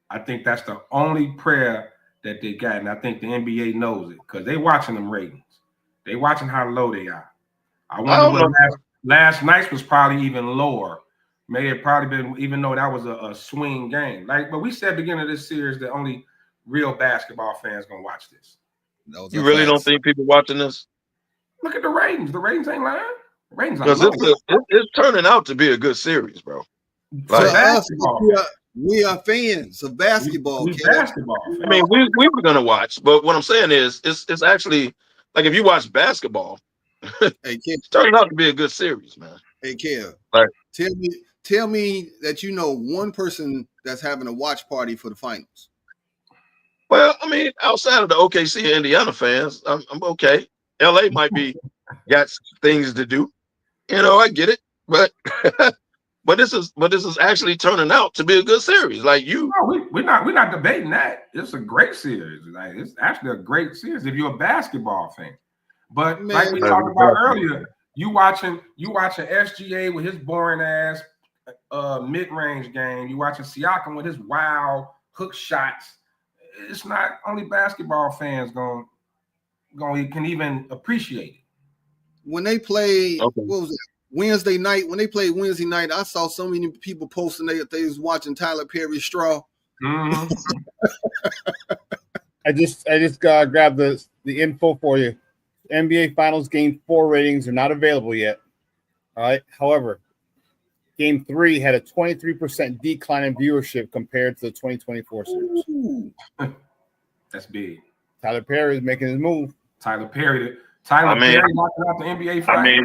D: I think that's the only prayer that they got. And I think the NBA knows it because they watching them ratings. They watching how low they are. I wonder what last night's was probably even lower. May have probably been, even though that was a swing game. But we said at the beginning of this series that only real basketball fans gonna watch this.
C: You really don't think people watching this?
D: Look at the ratings. The ratings ain't lying. The ratings are
C: Because
D: low.
C: it's turning out to be a good series, bro.
B: Like, we are fans of basketball.
D: We basketball.
C: I mean, we were gonna watch, but what I'm saying is, it's actually like if you watch basketball, it's turning out to be a good series, man.
B: Hey, Kev,
C: right.
B: Tell me that you know one person that's having a watch party for the finals.
C: Well, I mean, outside of the OKC and Indiana fans, I'm okay. LA might be got things to do. You know, I get it, but but this is actually turning out to be a good series. Like you,
D: no, we're not debating that. It's a great series. Like it's actually a great series if you're a basketball fan. But man, like we talked about earlier, you watching SGA with his boring ass mid-range game. You watching Siakam with his wild hook shots. It's not only basketball fans going can even appreciate it.
B: When they play, what was it? Wednesday night. When they played Wednesday night, I saw so many people posting they was watching Tyler Perry's Straw.
D: Mm-hmm.
E: I just grabbed the info for you. NBA Finals Game 4 ratings are not available yet. All right. However, Game 3 had a 23% decline in viewership compared to the 2024 series.
D: That's big.
E: Tyler Perry is making his move.
D: Tyler Perry knocking out the NBA Finals.
C: I mean,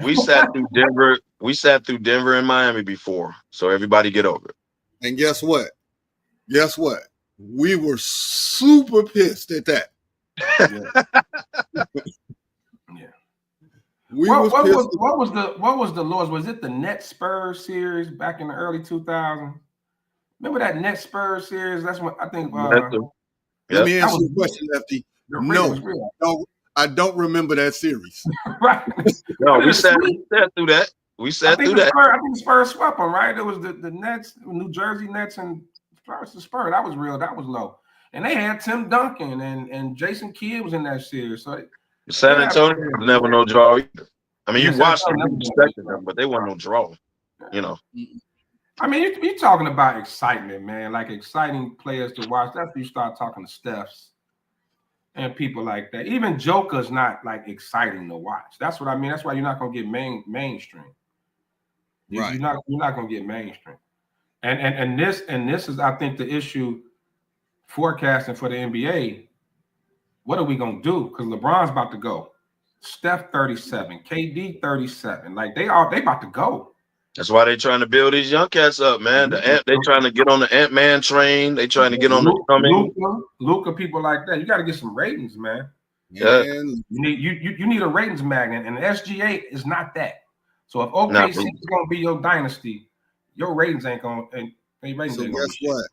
C: we sat through Denver. We sat through Denver and Miami before, so everybody get over it.
B: And guess what? We were super pissed at that.
D: Yeah.
B: What
D: was the Lords? Was it the Nets Spurs series back in the early 2000s? Remember that Nets Spurs series? That's what I think.
B: Let me answer your question, Lefty. No, I don't remember that series.
D: Right.
C: No, we sat through that. We sat through that.
D: I think the Spurs swept them, right? It was the Nets, New Jersey Nets, and the Spurs. That was real. That was low. And they had Tim Duncan and Jason Kidd was in that series. So
C: San Antonio was never no draw either. I mean, you watched them, you respected them, but they weren't no draw. You know.
D: I mean, you're talking about excitement, man. Like exciting players to watch. That's when you start talking to Stephs and people like that. Even Joker's not like exciting to watch. That's what I mean. That's why you're not gonna get mainstream.
B: Right.
D: You're not gonna get mainstream. And this is, I think, the issue forecasting for the NBA. What are we gonna do? Because LeBron's about to go. Steph 37, KD 37. Like they about to go.
C: That's why they're trying to build these young cats up, man. They trying to get on the Ant-Man train. They trying to get on the
D: Luka, people like that. You got to get some ratings, man.
C: Yeah.
D: You need a ratings magnet, and SGA is not that. So if OKC is going to be your dynasty, your ratings ain't going.
B: So guess what?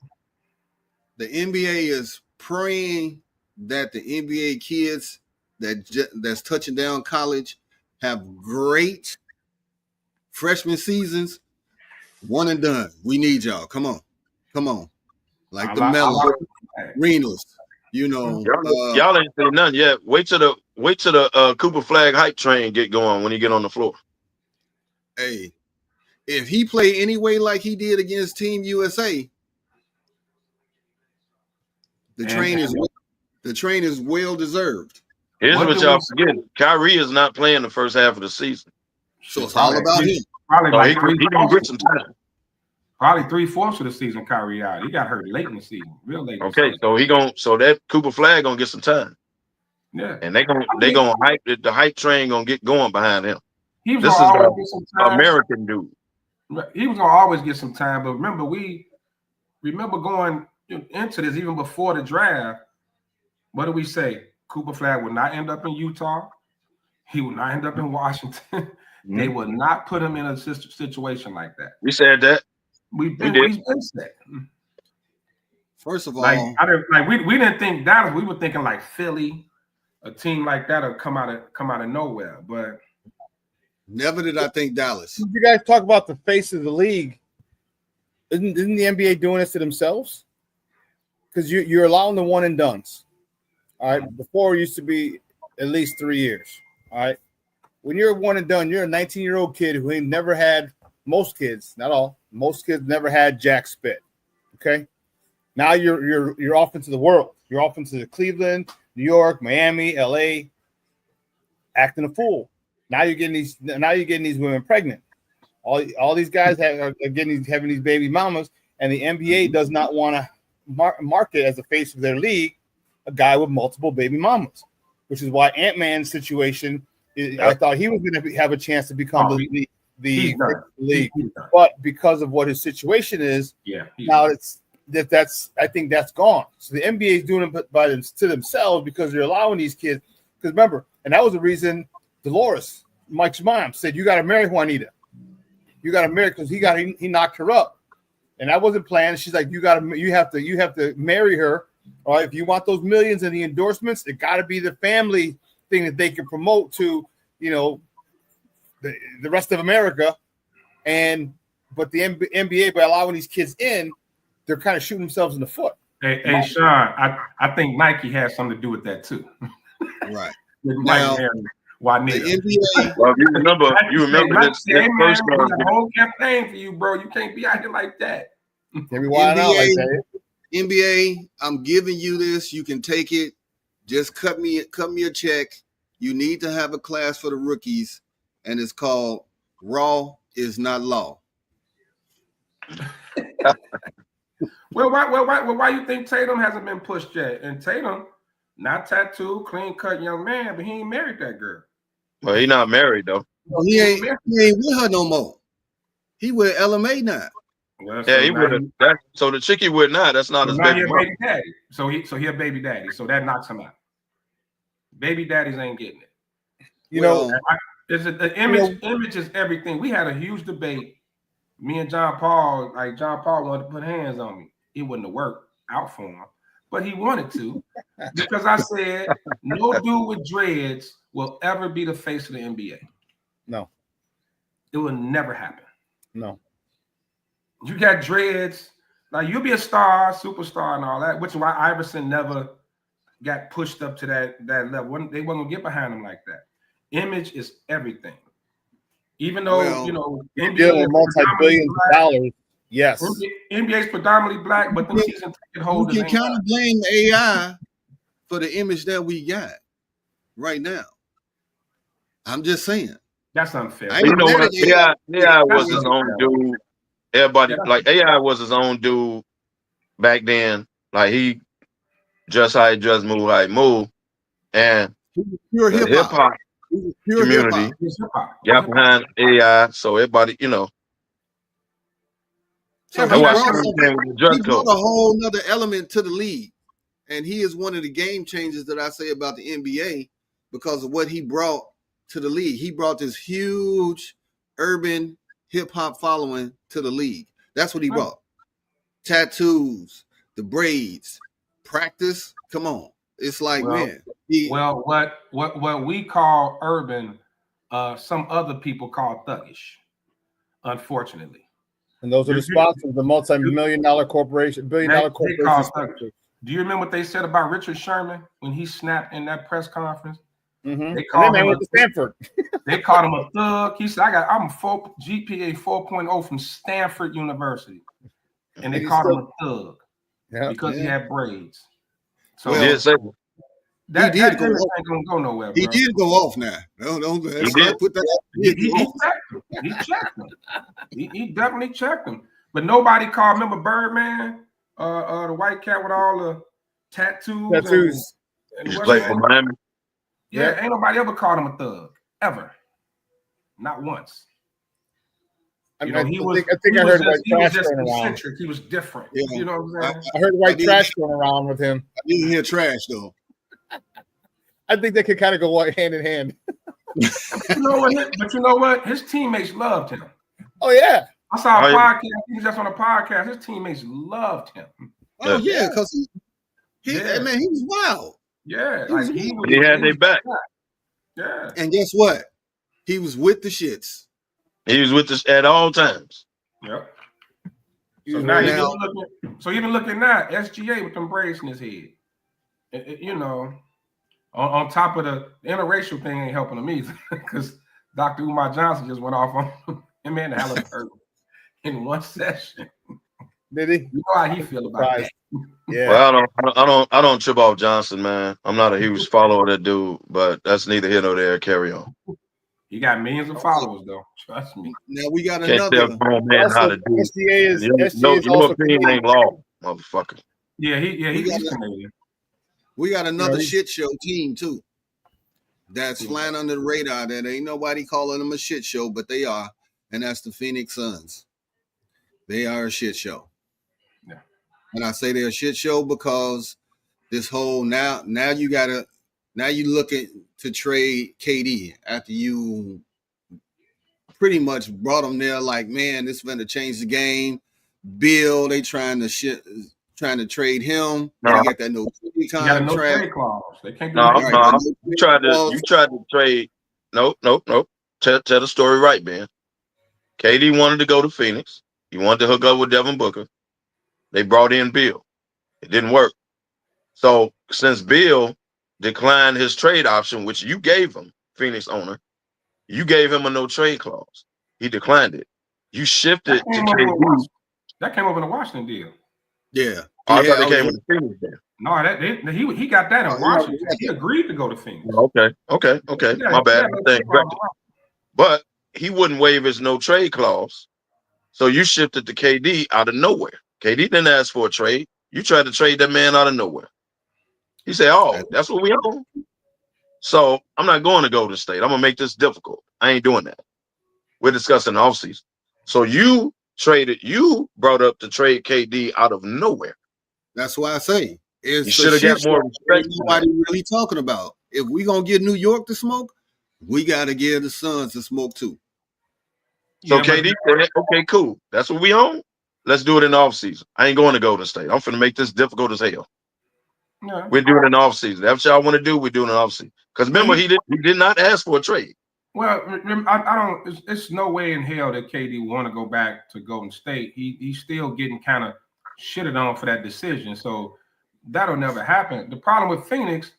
B: The NBA is praying that the NBA kids that's touching down college have great freshman seasons, one and done. We need y'all. Come on. Like the Mellow, Renos, you know.
C: Y'all ain't seen nothing yet. Wait till the Cooper Flag hype train get going when he get on the floor.
B: Hey, if he play any way like he did against Team USA, the train is well deserved.
C: Here's what y'all forget. Kyrie is not playing the first half of the season.
B: So it's all about him.
D: Probably
C: So
D: like
C: he gonna get some time.
D: Probably 3/4 of the season, Kyrie out. He got hurt late in the season, real late.
C: Okay, so that Cooper Flag gonna get some time.
D: Yeah,
C: and they gonna hype the hype train gonna get going behind him.
D: He was
C: This
D: gonna
C: is
D: always get some time.
C: American dude.
D: He was gonna always get some time, but remember going into this even before the draft. What did we say? Cooper Flag would not end up in Utah. He would not end up in Washington. They would not put him in a situation like that.
C: We said that.
D: We've been said.
B: First of all,
D: we didn't think Dallas. We were thinking like Philly, a team like that would come out of nowhere. But
B: never did I think Dallas.
E: You guys talk about the face of the league. Isn't the NBA doing this to themselves? Because you're allowing the one and dones. All right. Before it used to be at least 3 years. All right. When you're one and done, you're a 19-year-old kid who ain't never had. Most kids, not all, most kids never had jack spit. Okay. Now you're off into the world. You're off into Cleveland, New York, Miami, LA, acting a fool. Now you're getting these women pregnant. All these guys having these baby mamas, and the NBA does not want to market as the face of their league a guy with multiple baby mamas, which is why Ant-Man's situation. I thought he was going to have a chance to become the league, but because of what his situation is, now I think that's gone. So the NBA is doing it to themselves because they're allowing these kids. Because remember, and that was the reason Dolores, Mike's mom, said you got to marry Juanita. You got to marry because he knocked her up, and that wasn't planned. She's like, you have to marry her. All right, if you want those millions and the endorsements, it got to be the family thing that they can promote to, the rest of America. But the NBA, by allowing these kids in, they're kind of shooting themselves in the foot.
D: Hey Sean, I think Nike has something to do with that too.
B: Right.
D: Now,
B: the NBA.
C: Well, you remember this first
D: whole campaign for you, bro. You can't be out here like that.
B: NBA, I'm giving you this. You can take it. Just cut me a check. You need to have a class for the rookies, and it's called Raw is Not Law.
D: Why you think Tatum hasn't been pushed yet? And Tatum, not tattooed, clean-cut young man, but he ain't married that girl.
C: Well, he not married though.
B: Well, he ain't with her no more. He with LMA now.
D: Well,
C: yeah, he would have. So the chick he with now, that's not his baby
D: daddy. So he a baby daddy. So that knocks him out. Baby daddies ain't getting it. The image is everything. We had a huge debate. Me and John Paul wanted to put hands on me. It wouldn't have worked out for him, but he wanted to because I said no dude with dreads will ever be the face of the NBA.
E: No,
D: it will never happen.
E: No,
D: you got dreads. Like you'll be a star, superstar, and all that. Which is why Iverson never got pushed up to that level. They wasn't gonna get behind him like that. Image is everything. Even though
E: NBA is multi-billions of dollars. Yes,
D: NBA is predominantly black, but the season ticket holders.
B: You can kind of blame AI for the image that we got right now. I'm just saying.
D: That's unfair.
C: AI was his own dude. Everybody AI was his own dude back then. Like he just how he just moved, how he moved, and
B: pure hip hop
C: community got behind AI. So everybody,
B: So he brought a whole nother element to the league, and he is one of the game changers that I say about the NBA because of what he brought to the league. He brought this huge urban hip hop following to the league. That's what he brought. Tattoos, the braids, practice. Come on, it's like
D: what we call urban, some other people call thuggish. Unfortunately.
E: And those are the sponsors, the multi-million-dollar corporation, billion-dollar corporation.
D: Do you remember what they said about Richard Sherman when he snapped in that press conference?
E: Mm-hmm.
D: They called him
E: Stanford.
D: They called him a thug. He said, I'm GPA 4.0 from Stanford University. And they called him a thug because he had braids. So That
B: did
D: image
B: go off.
D: ain't gonna go nowhere,
B: He
D: bro.
B: did go off now. Don't let's not put that out.
D: He checked him. He definitely checked him. But nobody called. Remember Birdman, the white cat with all the tattoos. And
C: He played for Miami.
D: Yeah, ain't nobody ever called him a thug ever. Not once. You know, I think I heard white trash going around. He was different. Yeah. You know what I'm saying?
E: I heard white trash going around with him.
B: I didn't hear trash though.
E: I think they could kind of go hand in hand.
D: But you know what? His teammates loved him.
E: Oh yeah.
D: I saw a podcast. He was just on a podcast. His teammates loved him.
B: Oh yeah, because he was wild.
D: Yeah,
C: he had their back.
D: Yeah.
B: And guess what? He was with the shits.
C: He was with us at all times.
D: Yep. So now even looking now, SGA with them braids in his head. You know, on top of the interracial thing ain't helping him either, because Dr. Umar Johnson just went off on him and Halliburton in one session.
E: Did he?
D: You know how he feel about that.
E: Yeah.
C: Well, I don't trip off Johnson, man. I'm not a huge follower of that dude, but that's neither here nor there. Carry on.
D: He got millions of followers, though. Trust me.
B: Now we got
C: Can't
B: another.
C: tell grown man how to do.
E: SGA is
C: Your opinion ain't law, motherfucker.
D: Yeah, he's Canadian.
B: We got another shit show team too. That's flying under the radar. That ain't nobody calling them a shit show, but they are, and that's the Phoenix Suns. They are a shit show.
D: Yeah.
B: And I say they're a shit show because this whole now you looking to trade KD after you pretty much brought him there. Like, man, this is going to change the game. Bill, they trying to trade him.
C: No.
B: They got that no
D: trade clause. They can't do
C: no. You tried to trade. Nope. Tell the story right, man. KD wanted to go to Phoenix. He wanted to hook up with Devin Booker. They brought in Bill. It didn't work. So since Bill declined his trade option, which you gave him, Phoenix owner, you gave him a no trade clause. He declined it. You shifted to KD.
D: That came over in the Washington deal.
B: Yeah.
C: I thought they came with the Phoenix deal.
D: No, he got that in Washington. He agreed to go to Phoenix.
C: Okay. My bad. But he wouldn't waive his no trade clause. So you shifted to KD out of nowhere. KD didn't ask for a trade. You tried to trade that man out of nowhere. He said, "Oh, that's what we own." So I'm not going to Golden State. I'm gonna make this difficult. I ain't doing that. We're discussing the offseason. So you brought up the trade KD out of nowhere.
B: That's why I say
C: you should have got more respect.
B: Nobody really talking about. If we gonna get New York to smoke, we gotta give the Suns to smoke too.
C: So KD said, "Okay, cool. That's what we own. Let's do it in the offseason. I ain't going to Golden State. I'm finna make this difficult as hell."
D: Yeah.
C: We're doing it in the offseason. That's what y'all want to do. We're doing it in the offseason. Because remember, he did not ask for a trade.
D: Well, I don't. It's no way in hell that KD want to go back to Golden State. He's still getting kind of shitted on for that decision. So that'll never happen. The problem with Phoenix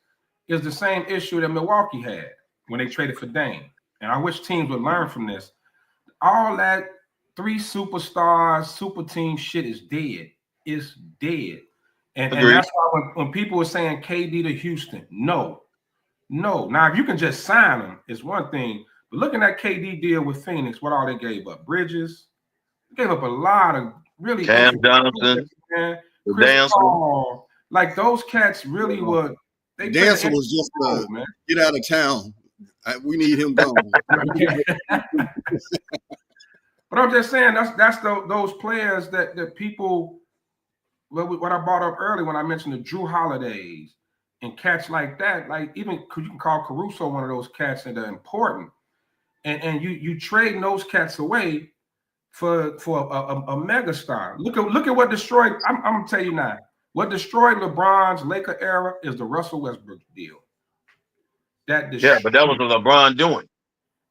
D: is the same issue that Milwaukee had when they traded for Dame. And I wish teams would learn from this. All that 3 superstars, super team shit is dead. It's dead. And that's why when people were saying KD to Houston, no. Now, if you can just sign him, it's one thing. But looking at KD deal with Phoenix, what all they gave up? Bridges. They gave up a lot of really
C: Cam Johnson,
D: Chris Paul. Like those cats really were.
B: Dancer was just get out of town. We need him gone.
D: But I'm just saying that's those players that people. What I brought up earlier when I mentioned the Drew Holidays and cats like that, like even you can call Caruso one of those cats that are important, and you trading those cats away for a megastar. Look at what destroyed. I'm gonna tell you now. What destroyed LeBron's Laker era is the Russell Westbrook deal. But that
C: was a LeBron doing.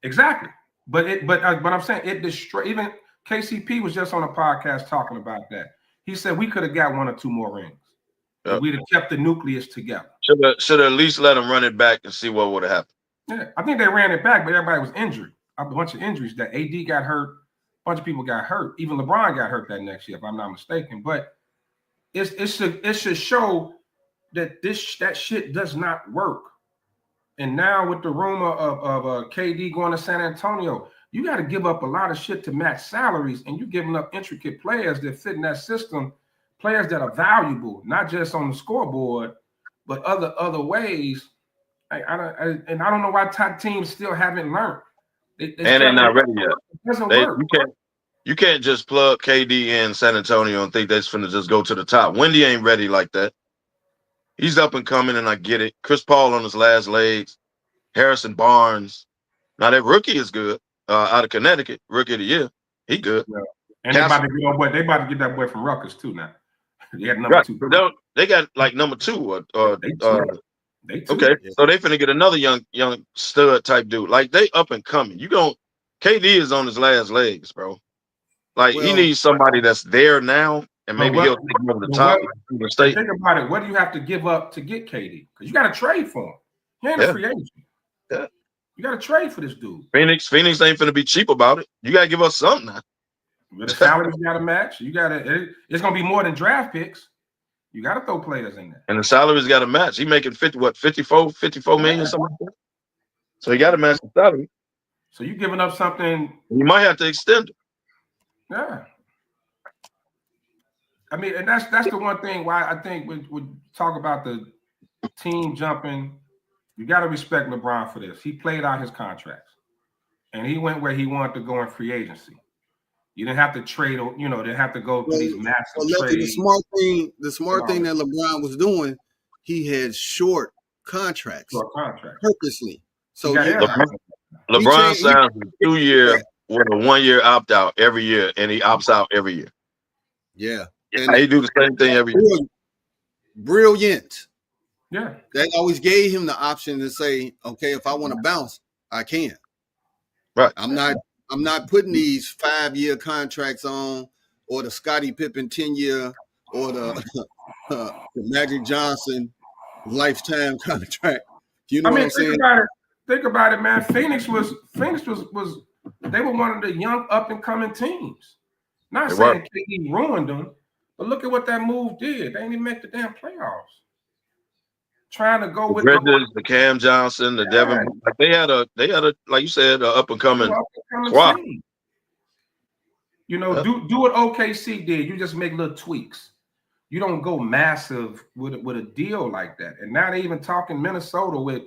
D: Exactly. But I'm saying it destroyed. Even KCP was just on a podcast talking about that. He said we could have got 1 or 2 more rings. Yep. We'd have kept the nucleus together.
C: Should have at least let him run it back and see what would have happened.
D: Yeah, I think they ran it back, but everybody was injured. A bunch of injuries. That AD got hurt. A bunch of people got hurt. Even LeBron got hurt that next year, if I'm not mistaken. But it should show that that shit does not work. And now with the rumor of KD going to San Antonio, you got to give up a lot of shit to match salaries, and you're giving up intricate players that fit in that system, players that are valuable, not just on the scoreboard, but other ways. I don't know why top teams still haven't learned.
C: They're not ready yet.
D: It doesn't work.
C: You can't just plug KD in San Antonio and think they're finna just go to the top. Wendy ain't ready like that. He's up and coming, and I get it. Chris Paul on his last legs. Harrison Barnes. Now that rookie is good. Out of Connecticut, rookie of the year. He good.
D: Yeah. And they about to get that boy from Rutgers too now. They got number 2.
C: They got like number 2
D: They too.
C: Okay. So they finna get another young stud type dude. Like they up and coming. KD is on his last legs, bro. Like he needs somebody that's there now, and maybe he'll take him over the top.
D: Think about it. What do you have to give up to get KD? Because you got to trade for him. He ain't a free agent.
C: Yeah.
D: You got to trade for this dude.
C: Phoenix ain't finna be cheap about it. You got to give us something now.
D: But the salaries got to match. You got to. It's gonna be more than draft picks. You got to throw players in there.
C: And the salaries got to match. He making 54 million, something like that. So he got to match the salary.
D: So you giving up something.
C: You might have to extend it.
D: Yeah. I mean, and that's the one thing why I think we talk about the team jumping. You got to respect LeBron for this. He played out his contracts, and he went where he wanted to go in free agency. You didn't have to trade, didn't have to go through these massive trades.
B: The smart thing that LeBron was doing, he had short contracts purposely. So
C: LeBron signs a 2-year with a 1-year opt out every year, and he opts out every year.
B: Yeah.
C: And he do the same thing every year.
B: Brilliant.
D: Yeah.
B: They always gave him the option to say, okay, if I want to bounce, I can.
C: Right.
B: I'm not putting these 5-year contracts on, or the Scottie Pippen 10-year, or the Magic Johnson lifetime contract. You know what I'm saying?
D: Think about it, man. Phoenix was they were one of the young up and coming teams. Not saying KD ruined them, but look at what that move did. They didn't even make the damn playoffs. Trying to go with
C: the Cam Johnson, the Devin. Like they had a like you said, up and coming squad.
D: Do what OKC did. You just make little tweaks. You don't go massive with a deal like that. And now they even talking Minnesota with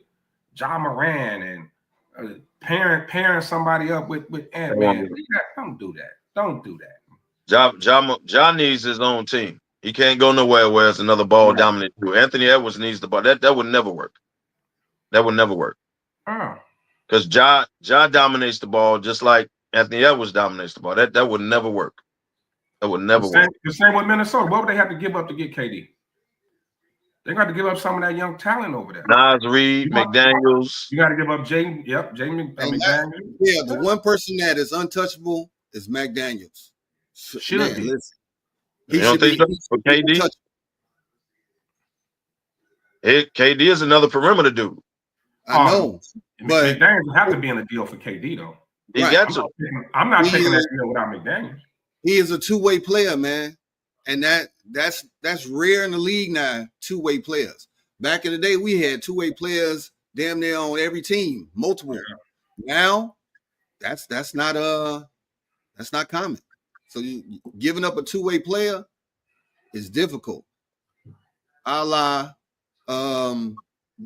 D: Ja Moran and pairing somebody up with Ant-Man. Don't do that. Don't do that.
C: Ja needs his own team. He can't go nowhere where it's another ball dominant too. Anthony Edwards needs the ball. That would never work. That would never work. Because Ja dominates the ball just like Anthony Edwards dominates the ball. That would never work. That would never work.
D: The same with Minnesota. What would they have to give up to get KD? They got to give up some of that young talent over there.
C: Nas Reed, McDaniels.
D: You got to give up Jamie McDaniels.
B: Yeah, the one person that is untouchable is McDaniels.
D: Should be.
C: You don't think so for KD? KD is another perimeter dude.
B: I know, but
D: McDaniels have to be in a deal for KD though.
C: He got to.
D: I'm not taking that deal without McDaniels.
B: He is a two-way player, man, and that's rare in the league now. Two-way players. Back in the day, we had two-way players damn near on every team, multiple. Yeah. Now, that's not common. So giving up a two-way player is difficult. A la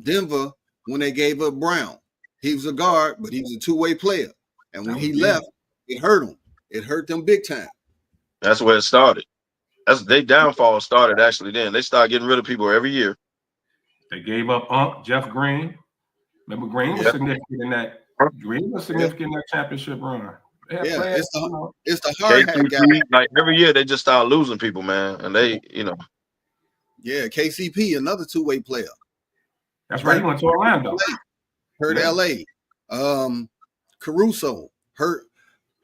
B: Denver when they gave up Brown. He was a guard, but he was a two-way player. And when he left, it hurt him. It hurt them big time.
C: That's where it started. Their downfall started actually then. They started getting rid of people every year.
D: They gave up Jeff Green. Remember, Green was significant in that. Green was significant in that championship run.
B: Yeah, it's the hard hat guy.
C: Like every year, they just start losing people, man, and they,
B: Yeah, KCP, another two-way player.
D: That's right. He went to Orlando.
B: Hurt LA. Caruso hurt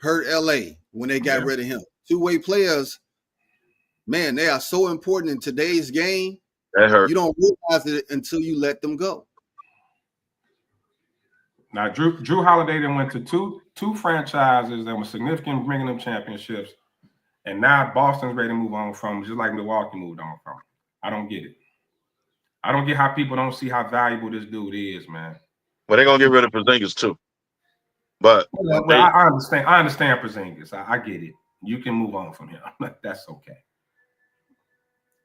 B: LA when they got rid of him. Two-way players, man, they are so important in today's game.
C: That hurt.
B: You don't realize it until you let them go.
D: Now, Drew Holiday then went to two franchises that were significant, bringing them championships, and now Boston's ready to move on from, just like Milwaukee moved on from. I don't get it. I don't get how people don't see how valuable this dude is, man.
C: Well, they're gonna get rid of Porzingis too. But
D: I understand. I understand Porzingis. I get it. You can move on from him. That's okay.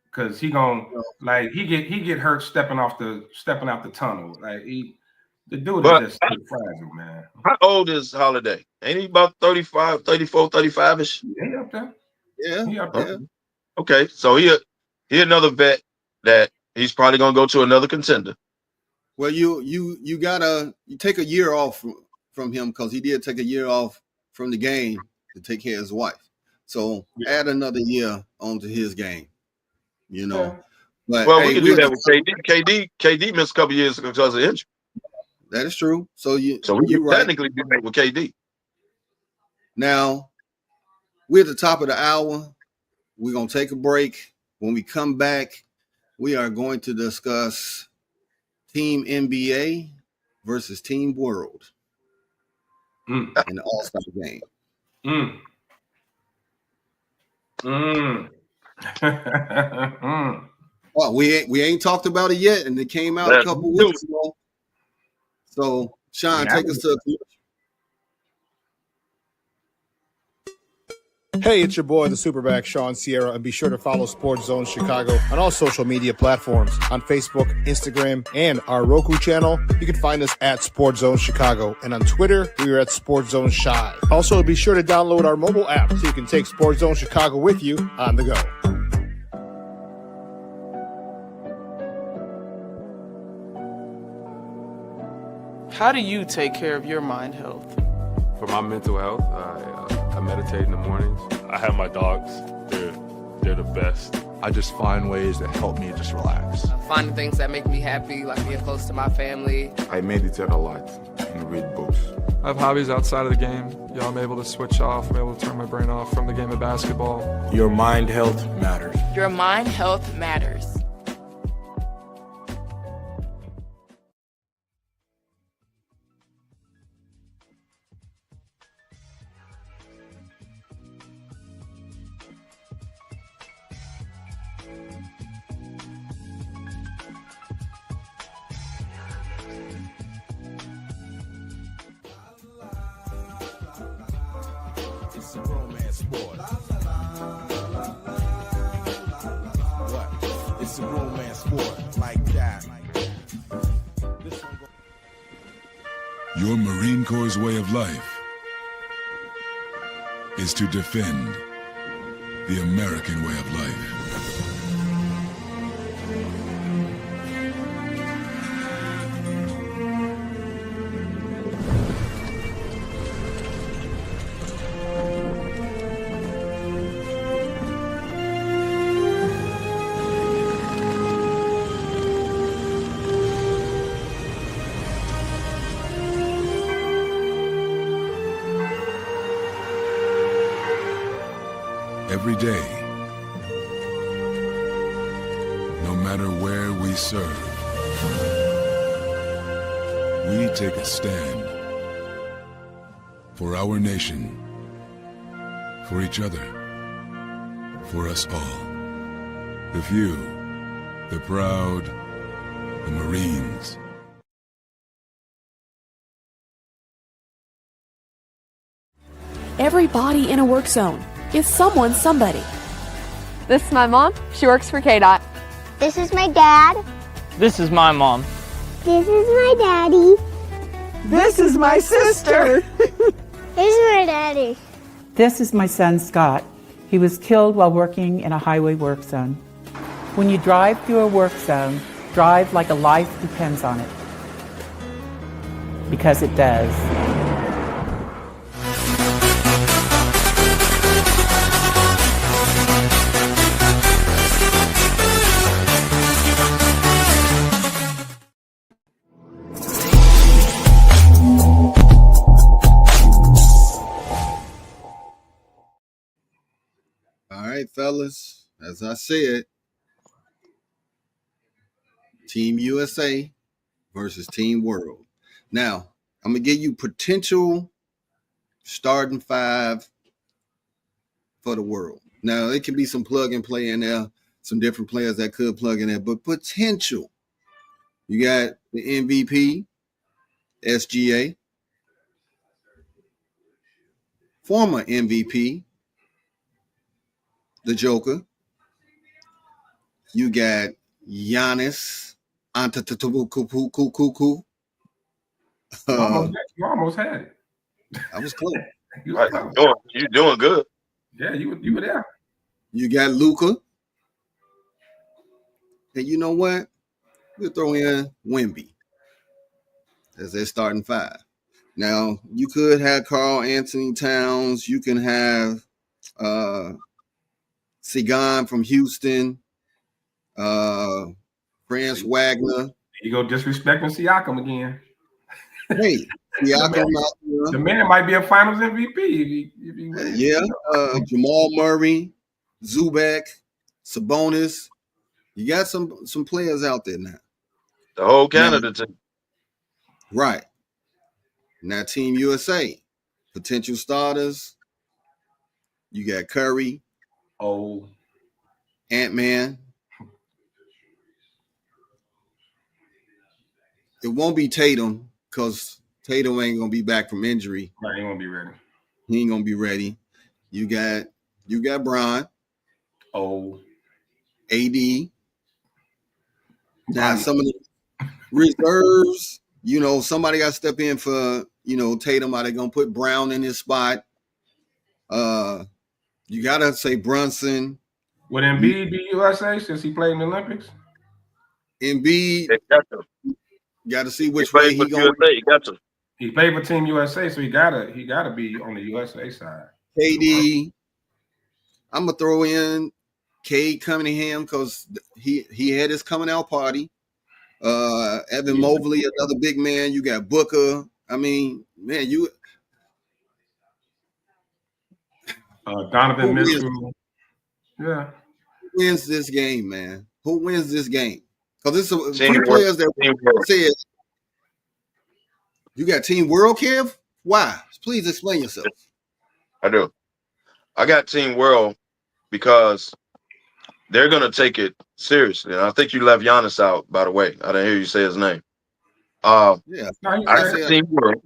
D: Because he get hurt stepping out the tunnel. Like the dude is just too fragile, man.
C: How old is Holiday? Ain't he about 35, 34, 35-ish?
D: He up there.
B: Yeah.
D: He up there.
B: Yeah.
C: Okay, so he another vet that he's probably gonna go to another contender.
B: Well, you take a year off from him because he did take a year off from the game to take care of his wife. So add another year onto his game, you know.
D: Yeah.
B: But
C: well, we can do that with KD. KD missed a couple years because of injury.
B: That is true. So we
C: can technically do that with KD.
B: Now we're at the top of the hour. We're gonna take a break. When we come back, we are going to discuss Team NBA versus Team World in the All-Star game. Well, we ain't talked about it yet, and it came out a couple weeks ago. So, Sean, take us to a conclusion.
E: Hey, it's your boy, the Superback, Sean Sierra, and be sure to follow Sports Zone Chicago on all social media platforms, on Facebook, Instagram, and our Roku channel. You can find us at Sports Zone Chicago, and on Twitter, we are at Sports Zone Shy. Also, be sure to download our mobile app so you can take Sports Zone Chicago with you on the go.
F: How do you take care of your mind health?
G: For my mental health, I meditate in the mornings. I have my dogs. They're the best.
H: I just find ways that help me just relax.
I: Finding things that make me happy, like being close to my family.
H: I meditate a lot and read books.
J: I have hobbies outside of the game. I'm able to switch off. I'm able to turn my brain off from the game of basketball.
H: Your mind health matters.
I: Your mind health matters.
K: It's a romance sport. What? It's a romance sport like that.
L: Your Marine Corps' way of life is to defend the American way of life. Every day, no matter where we serve, we take a stand for our nation, for each other, for us all. The few, the proud, the Marines.
M: Everybody in a work zone is someone's somebody.
N: This is my mom. She works for KDOT.
O: This is my dad.
P: This is my mom.
O: This is my daddy.
Q: This is my sister.
O: This is my daddy.
R: This is my son, Scott. He was killed while working in a highway work zone. When you drive through a work zone, drive like a life depends on it. Because it does.
B: All right, fellas, as I said, Team USA versus Team World. Now, I'm going to give you potential starting five for the world. Now, it can be some plug and play in there, some different players that could plug in there, but potential You got the MVP, SGA, former MVP, the Joker. You got Giannis Antetokounmpo.
D: You almost had it.
B: I was close.
C: You're doing good.
D: Yeah, you were there.
B: You got Luka. And you know what? We'll throw in Wemby as their starting five. Now, you could have Karl Anthony Towns. You can have Cigars from Houston, Franz Wagner.
D: You go disrespecting Siakam again.
B: Hey, Siakam
D: the man might be a Finals MVP if he wins.
B: Yeah, Jamal Murray, Zubac, Sabonis. You got some players out there now.
C: The whole Canada team.
B: Right. Now, Team USA, potential starters. You got Curry.
D: Oh.
B: Ant-Man. It won't be Tatum because Tatum ain't going to be back from injury.
D: Right, he ain't going to be ready.
B: He ain't going to be ready. You got Bron.
D: Oh.
B: AD. Now, some of the reserves, somebody got to step in for, Tatum. Are they going to put Brown in his spot? You got to say Brunson.
D: Would Embiid be USA since he played in the Olympics?
B: Embiid, got to see which way he going.
D: He played for Team USA, so he gotta be on the USA side.
B: KD, I'm gonna throw in Cade Cunningham because he had his coming out party. Evan Mobley, another big man. You got Booker. I mean, man,
D: Donovan Mitchell. Yeah.
B: Who wins this game, man? Who wins this game? Because it's three players that said. You got Team World, Kev? Why? Please explain yourself.
C: I do. I got Team World because they're going to take it seriously. And I think you left Giannis out, by the way. I didn't hear you say his name. I got Team World.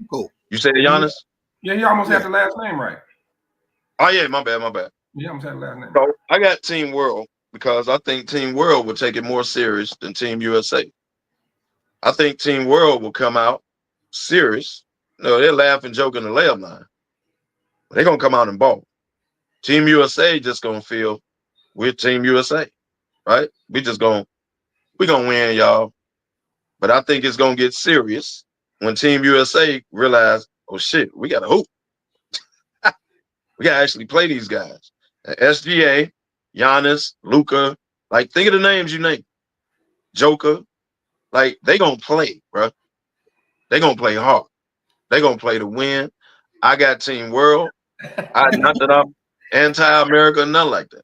B: Cool.
C: You said Giannis?
D: Yeah, he almost had the last name right.
C: Oh, yeah, my bad.
D: Yeah, almost had the last name.
C: So I got Team World because I think Team World will take it more serious than Team USA. I think Team World will come out serious. They're laughing, joking the layup line. They're going to come out and ball. Team USA just going to feel we're Team USA, right? We're going to win, y'all. But I think it's going to get serious when Team USA realize, oh, shit, we got to hoop. We got to actually play these guys. SGA, Giannis, Luka, think of the names you name. Joker. They going to play, bro. They going to play hard. They going to play to win. I got Team World. Not that I'm anti-America, nothing like that.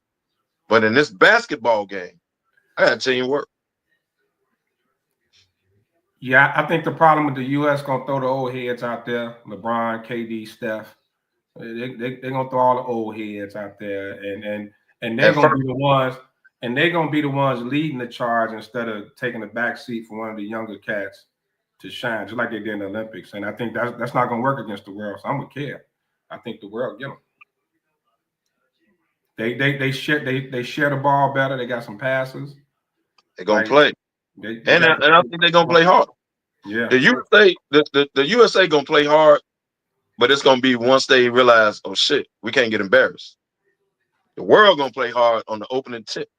C: But in this basketball game, I got Team World.
D: Yeah, I think the problem with the U.S. going to throw the old heads out there. LeBron, KD, Steph. They're going to throw all the old heads out there. And they're going to be the ones. And they're going to be the ones leading the charge instead of taking the back seat for one of the younger cats to shine, just like they did in the Olympics. And I think that's not going to work against the world. So I'm with Kev. I think the world get them. They share the ball better. They got some passes.
C: They're going to play. And I think they're going to play hard.
D: Yeah.
C: The USA going to play hard, but it's going to be once they realize, oh, shit, we can't get embarrassed. The world going to play hard on the opening tip.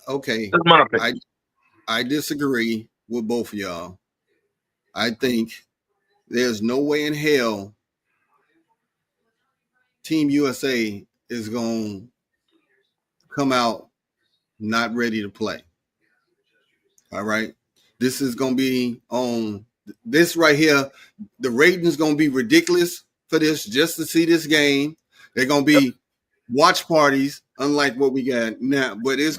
B: Okay.
C: That's my opinion.
B: I disagree with both of y'all. I think there's no way in hell Team USA is going to come out not ready to play. All right. This is going to be on this right here. The rating is going to be ridiculous for this just to see this game. They're going to be watch parties, unlike what we got now. But this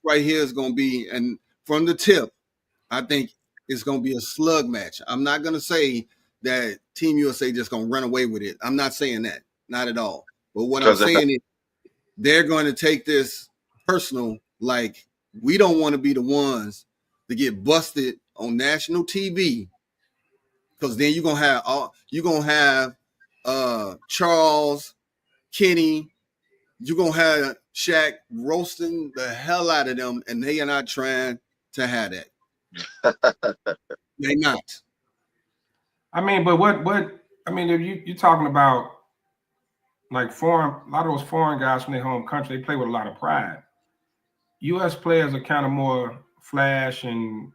B: right here is going to be, and from the tip, I think it's going to be a slug match. I'm not going to say that Team USA just going to run away with it. I'm not saying that. Not at all. But what I'm saying is they're going to take this personal, like we don't want to be the ones to get busted on national TV, because then you're gonna have Charles, Kenny, you're gonna have Shaq roasting the hell out of them, and they are not trying to have that. They're not.
D: I mean, but what I mean, if you're talking about like a lot of those foreign guys from their home country, they play with a lot of pride. U.S. players are kind of more flash and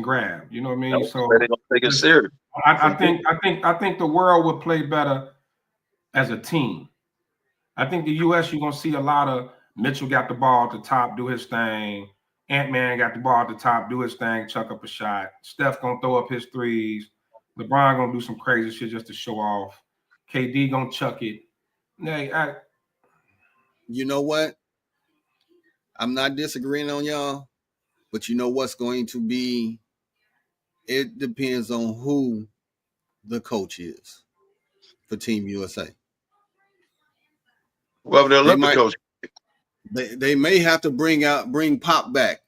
D: grab. You know what I mean? So
C: they don't take it serious.
D: I think the world would play better as a team. I think the U.S. you're gonna see a lot of Mitchell got the ball at the top, do his thing. Ant-Man got the ball at the top, do his thing, chuck up a shot. Steph gonna throw up his threes. LeBron gonna do some crazy shit just to show off. KD gonna chuck it.
B: You know what? I'm not disagreeing on y'all, but you know what's going to be? It depends on who the coach is for Team USA.
C: Well, the Olympic coach.
B: They may have to bring Pop back.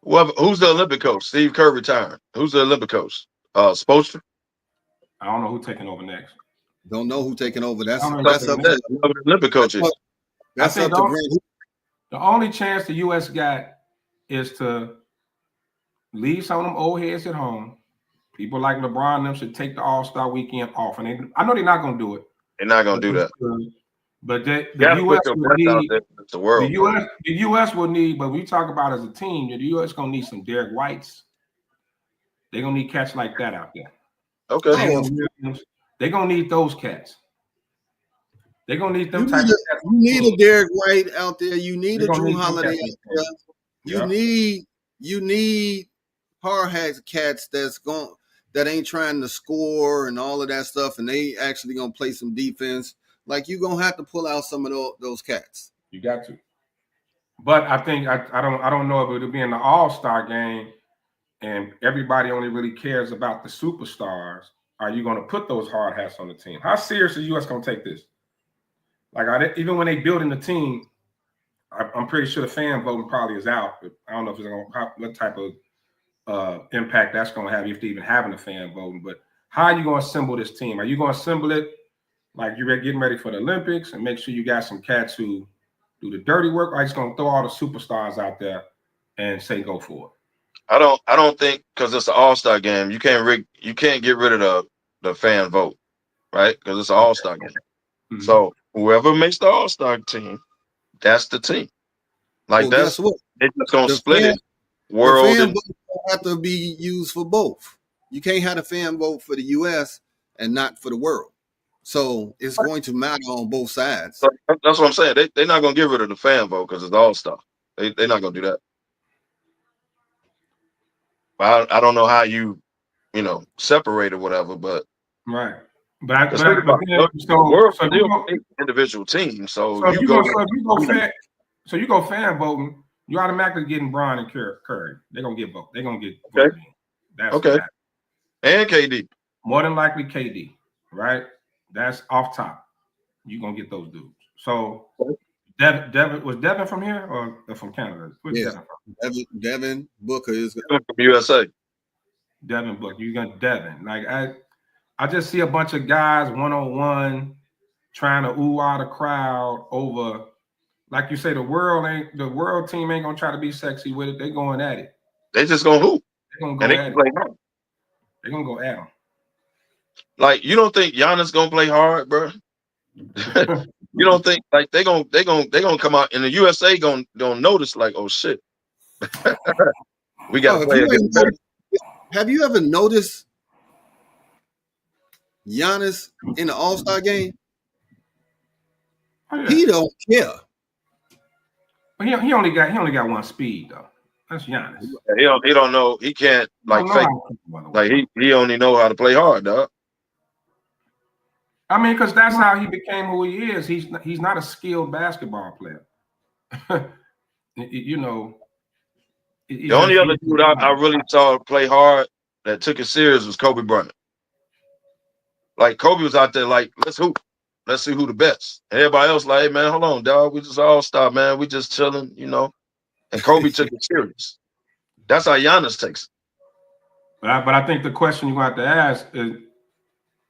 C: Well, who's the Olympic coach? Steve Kerr retired. Who's the Olympic coach? Spoelstra?
D: I don't know who's taking over next.
B: Don't know who's taking over. That's up
C: to the Olympic coaches.
B: That's up to Grant.
D: The only chance the U.S. got is to leave some of them old heads at home. People like LeBron and them should take the All-Star weekend off. And I know they're not going to do it.
C: They're not going to do that.
D: But the U.S. will need the world. The U.S. will need, but we talk about as a team, the U.S. going to need some Derek Whites. They're going to need cats like that out there.
C: Okay.
D: They're going to need those cats. They're going to need them type of cats.
B: You need a Derek White out there. You need a Drew Holiday out there. You need hard hat cats that ain't trying to score and all of that stuff, and they actually gonna play some defense. Like, you're gonna have to pull out some of those cats.
D: You got to. But I think I don't know if it'll be in the All-Star game and everybody only really cares about the superstars. Are you going to put those hard hats on the team? How serious is the U.S. going to take this? Like, even when they building the team, I'm pretty sure the fan voting probably is out. But I don't know if it's going to what type of impact that's going to have if they even having a fan voting. But how are you going to assemble this team? Are you going to assemble it like you're getting ready for the Olympics and make sure you got some cats who do the dirty work? Or are you just going to throw all the superstars out there and say go for it?
C: I don't think, because it's an All-Star game, you can't get rid of the fan vote, right? Because it's an All-Star game. Mm-hmm. So whoever makes the All-Star team, that's the team. Like, that's what it's just gonna split it. World
B: the fan vote have to be used for both. You can't have a fan vote for the U.S. and not for the world. So it's going to matter on both sides.
C: So that's what I'm saying. They're not gonna get rid of the fan vote because it's All-Star. They're not gonna do that. I don't know how you separate or whatever, but
D: right.
C: Individual team. So
D: you go fan voting, you automatically getting Bron and Curry. They're gonna get vote. They're gonna get voted in. That's
C: okay. And KD.
D: More than likely KD, right? That's off top. You're gonna get those dudes. So Devin was Devin from here or from Canada?
B: Yeah, Devin Booker is
C: from USA.
D: Devin Booker, you got Devin. Like I just see a bunch of guys 1-on-1 trying to ooh out a crowd over, like you say, the world team ain't gonna try to be sexy with it. They going at it.
C: They just gonna hoop.
D: They're gonna go at it. They're gonna go at them.
C: Like, you don't think Giannis gonna play hard, bro? You don't think like they gonna come out and the USA gonna notice like, oh shit, we gotta play against them.
B: Have you ever noticed Giannis in the All-Star game?
D: Oh, yeah.
B: He don't care.
D: But he only got one speed though. That's Giannis.
C: He don't know. He can't like fake. Like he only know how to play hard, dog.
D: I mean, because that's how he became who he is. He's not a skilled basketball player. The
C: only other dude I really saw play hard that took it serious was Kobe Bryant. Like, Kobe was out there like, let's hoop. Let's see who the best. And everybody else like, hey, man, hold on, dog. We just all-star, man. We just chilling, you know. And Kobe took it serious. That's how Giannis takes it.
D: But I think the question you're going to have to ask is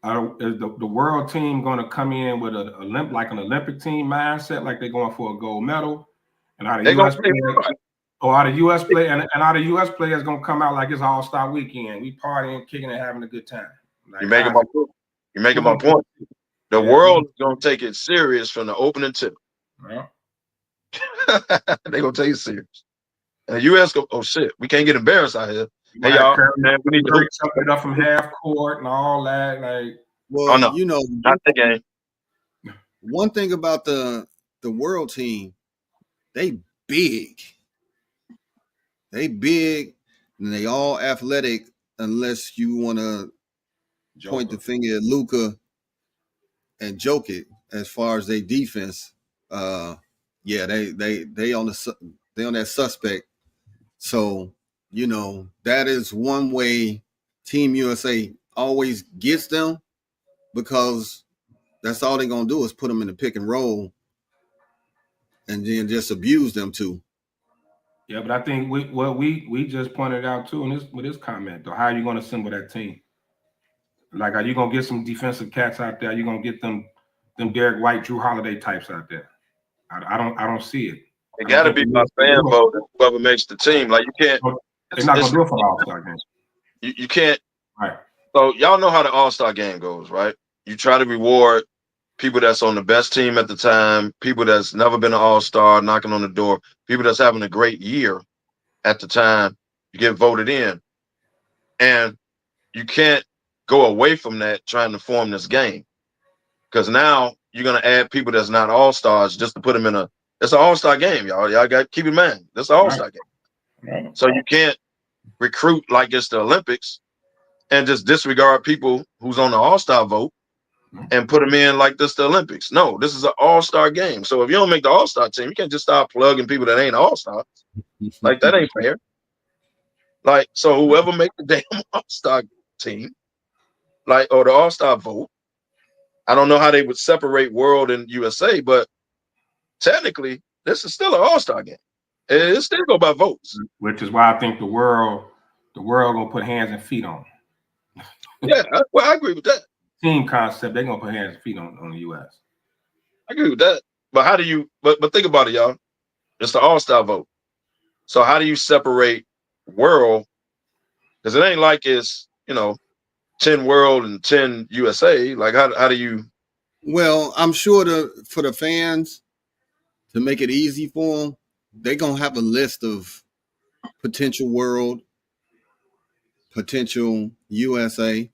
D: the world team going to come in with an Olympic team mindset, like they're going for a gold medal? And are the U.S. players, or are the U.S. play and are the U.S. players going to come out like it's All-Star weekend? We partying, kicking, and having a good time. Like,
C: You're making my point. You're making my point. The world is going to take it serious from the opening tip.
D: Yeah.
C: They're going to take it serious. And the U.S. go, oh, shit, we can't get embarrassed out here. Hey, y'all, man, we need to
D: break something up from half court and all that. Like,
B: well,
C: no,
B: you know,
C: not the game.
B: One thing about the world team, they big. They big and they all athletic, unless you want to point the finger at Luka and joke it as far as their defense. Yeah, they on that suspect. So, you know, that is one way Team USA always gets them, because that's all they're going to do is put them in the pick and roll and then just abuse them too.
D: Yeah, but I think what we just pointed out too with this comment, though, how are you going to assemble that team? Like, are you going to get some defensive cats out there? Are you going to get them Derek White, Drew Holiday types out there? I don't see it.
C: It got to be my fan vote. Whoever makes the team, like you can't.
D: They're not going to do it for the All-Star game.
C: You can't.
D: Right.
C: So y'all know how the All-Star game goes, right? You try to reward people that's on the best team at the time, people that's never been an All-Star, knocking on the door, people that's having a great year at the time. You get voted in, and you can't go away from that trying to form this game, because now you're gonna add people that's not All-Stars just to put them in a. It's an All-Star game, y'all. Y'all got to keep in mind. This is an All-Star game. Right. So you can't recruit like it's the Olympics and just disregard people who's on the All-Star vote and put them in like this the Olympics. No, this is an All-Star game. So if you don't make the All-Star team, you can't just start plugging people that ain't All-Stars. Like, that ain't fair. Like, so whoever make the damn All-Star team, like, or the All-Star vote, I don't know how they would separate world and USA, but technically, this is still an All-Star game. It still go by votes.
D: Which is why I think the world gonna put hands and feet on.
C: Yeah, well, I agree with that.
D: Team concept, they're gonna put hands and feet on the US.
C: I agree with that. But how do you but think about it, y'all? It's the All-Star vote. So how do you separate world? Because it ain't like it's, 10 world and 10 USA. Like, how do you?
B: Well, I'm sure for the fans, to make it easy for them, they're going to have a list of potential world, potential USA.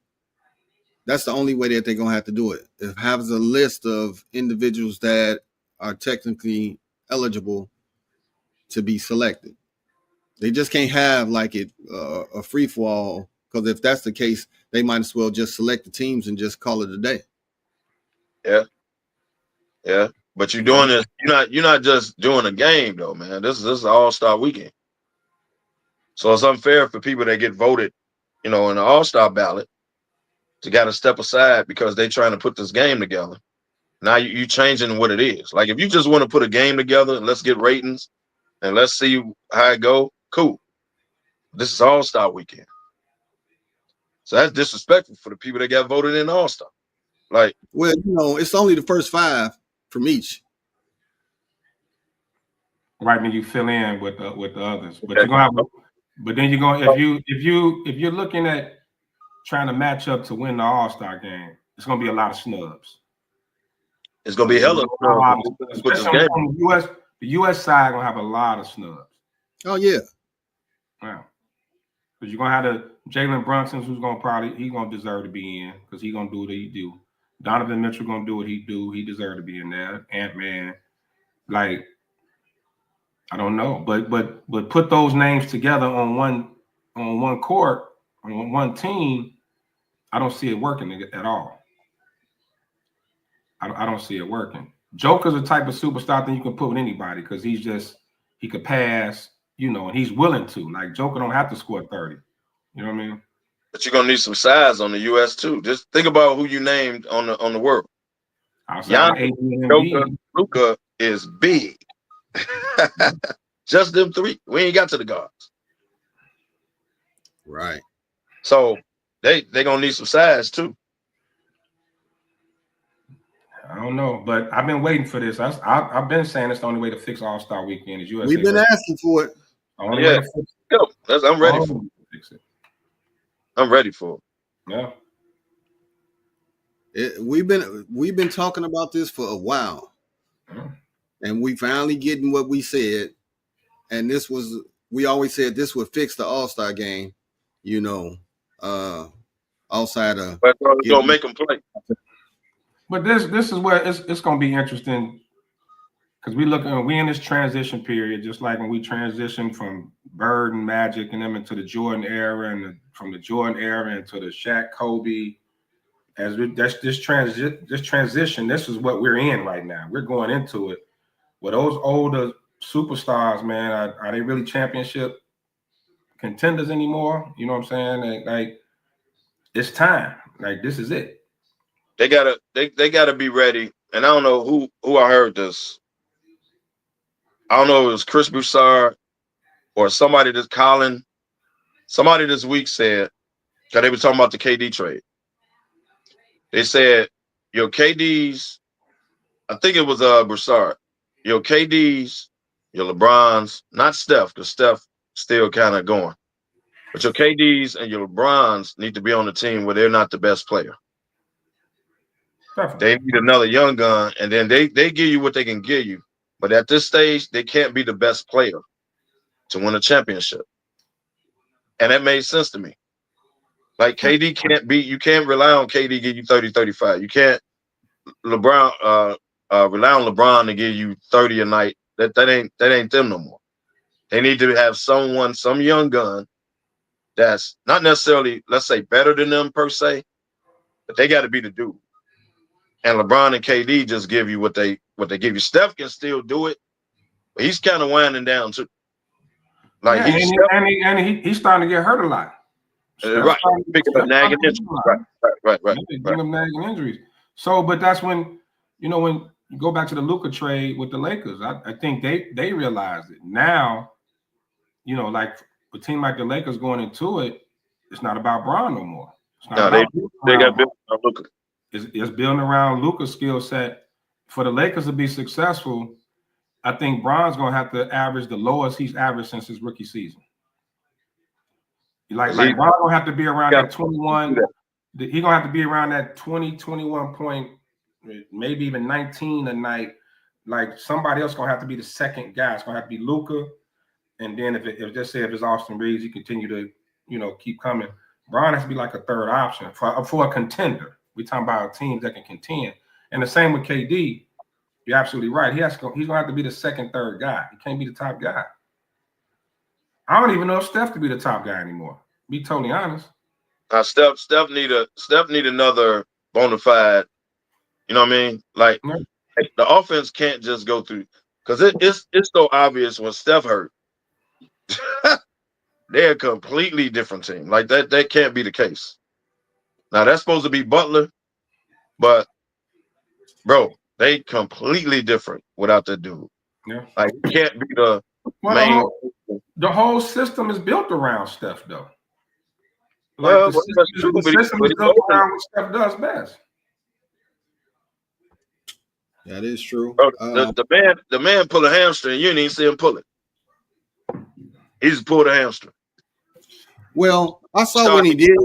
B: That's the only way that they're going to have to do it. It has a list of individuals that are technically eligible to be selected. They just can't have like a free for all, because if that's the case, they might as well just select the teams and just call it a day.
C: Yeah. But you're doing this. You're not just doing a game though, man. This is an All-Star weekend. So it's unfair for people that get voted, in the All-Star ballot to got to step aside because they're trying to put this game together. Now you changing what it is. Like, if you just want to put a game together and let's get ratings and let's see how it go, cool. This is All-Star weekend. So that's disrespectful for the people that got voted in All-Star. Like,
B: well, it's only the first 5 from each.
D: Right, then you fill in with the others. But you're gonna have, but then you're gonna if you're looking at trying to match up to win the All-Star game, it's gonna be a lot of snubs.
C: It's gonna be hella snubs.
D: Especially on the US side gonna have a lot of snubs.
B: Oh yeah.
D: Wow. Because you're gonna have the Jalen Brunson's, who's gonna deserve to be in, because he's gonna do what he do. Donovan Mitchell gonna do what he do. He deserves to be in there. Ant-Man, like, I don't know, but put those names together on one court, on one team. I don't see it working at all. I don't see it working. Joker's a type of superstar that you can put with anybody, because he could pass, and he's willing to. Like, Joker don't have to score 30. You know what I mean?
C: But you're gonna need some size on the US too. Just think about who you named on the world.
D: Outside AD and Embiid.
C: Luka is big. Just them three. We ain't got to the guards.
B: Right.
C: So they gonna need some size too.
D: I don't know, but I've been waiting for this. I've been saying it's the only way to fix All-Star Weekend is USA.
B: We've been asking for it.
D: The only way to fix it.
C: I'm ready for it.
D: Fix it.
C: I'm ready for
D: it.
C: Yeah.
B: We've been talking about this for a while.
D: Yeah.
B: And we finally getting what we said. And we always said this would fix the All-Star game, outside of.
C: But it's gonna make them play.
D: But this is where it's gonna be interesting because we in this transition period, just like when we transitioned from Bird and Magic and them into the Jordan era, and from the Jordan era into the Shaq, Kobe. This transition, this is what we're in right now. We're going into it. With those older superstars, man, are they really championship contenders anymore? You know what I'm saying? Like it's time. Like this is it.
C: They gotta be ready. And I don't know who I heard this. I don't know if it was Chris Broussard or somebody somebody this week said, because they were talking about the KD trade. They said your KDs, I think it was Broussard, your KDs, your LeBrons, not Steph, because Steph still kind of going. But your KDs and your LeBrons need to be on the team where they're not the best player.
D: Definitely.
C: They need another young gun, and then they give you what they can give you. But at this stage, they can't be the best player to win a championship. And that made sense to me. Like KD you can't rely on KD to give you 30, 35. You can't rely on LeBron to give you 30 a night. That ain't them no more. They need to have some young gun that's not necessarily, let's say, better than them per se, but they got to be the dude. And LeBron and KD just give you what they give you. Steph can still do it, but he's kind of winding down too. Like
D: he's starting to get hurt a lot.
C: Right, picking up nagging injuries. Right.
D: Picking up nagging injuries. So, but that's when when you go back to the Luka trade with the Lakers, I think they realized it now. Like a team like the Lakers going into it, it's not about Bron no more. It's not
C: they got built on Luka.
D: It's building around Luka's skill set. For the Lakers to be successful, I think Bron's going to have to average the lowest he's averaged since his rookie season. Like Bron going to have to be around that 21. He's going to have to be around that 20, 21 point, maybe even 19 a night. Like somebody else going to have to be the second guy. It's going to have to be Luka. And then if it's Austin Reeves, he continue to, keep coming. Bron has to be like a third option for a contender. We're talking about teams that can contend. And the same with KD. You're absolutely right. He's going to have to be the second, third guy. He can't be the top guy. I don't even know if Steph could be the top guy anymore. Be totally honest.
C: Steph need another bona fide. You know what I mean? Like the offense can't just go through because it's so obvious when Steph hurt. They're a completely different team. Like that can't be the case. Now that's supposed to be Butler, but bro, they completely different without that dude.
D: Yeah.
C: Like it can't be the main.
D: The whole system is built around Steph, though. Like the system is built around what Steph does best.
B: That is true.
C: Bro, the man pull a hamstring. You didn't even see him pull it. He just pulled a hamstring.
B: Well, I saw when he did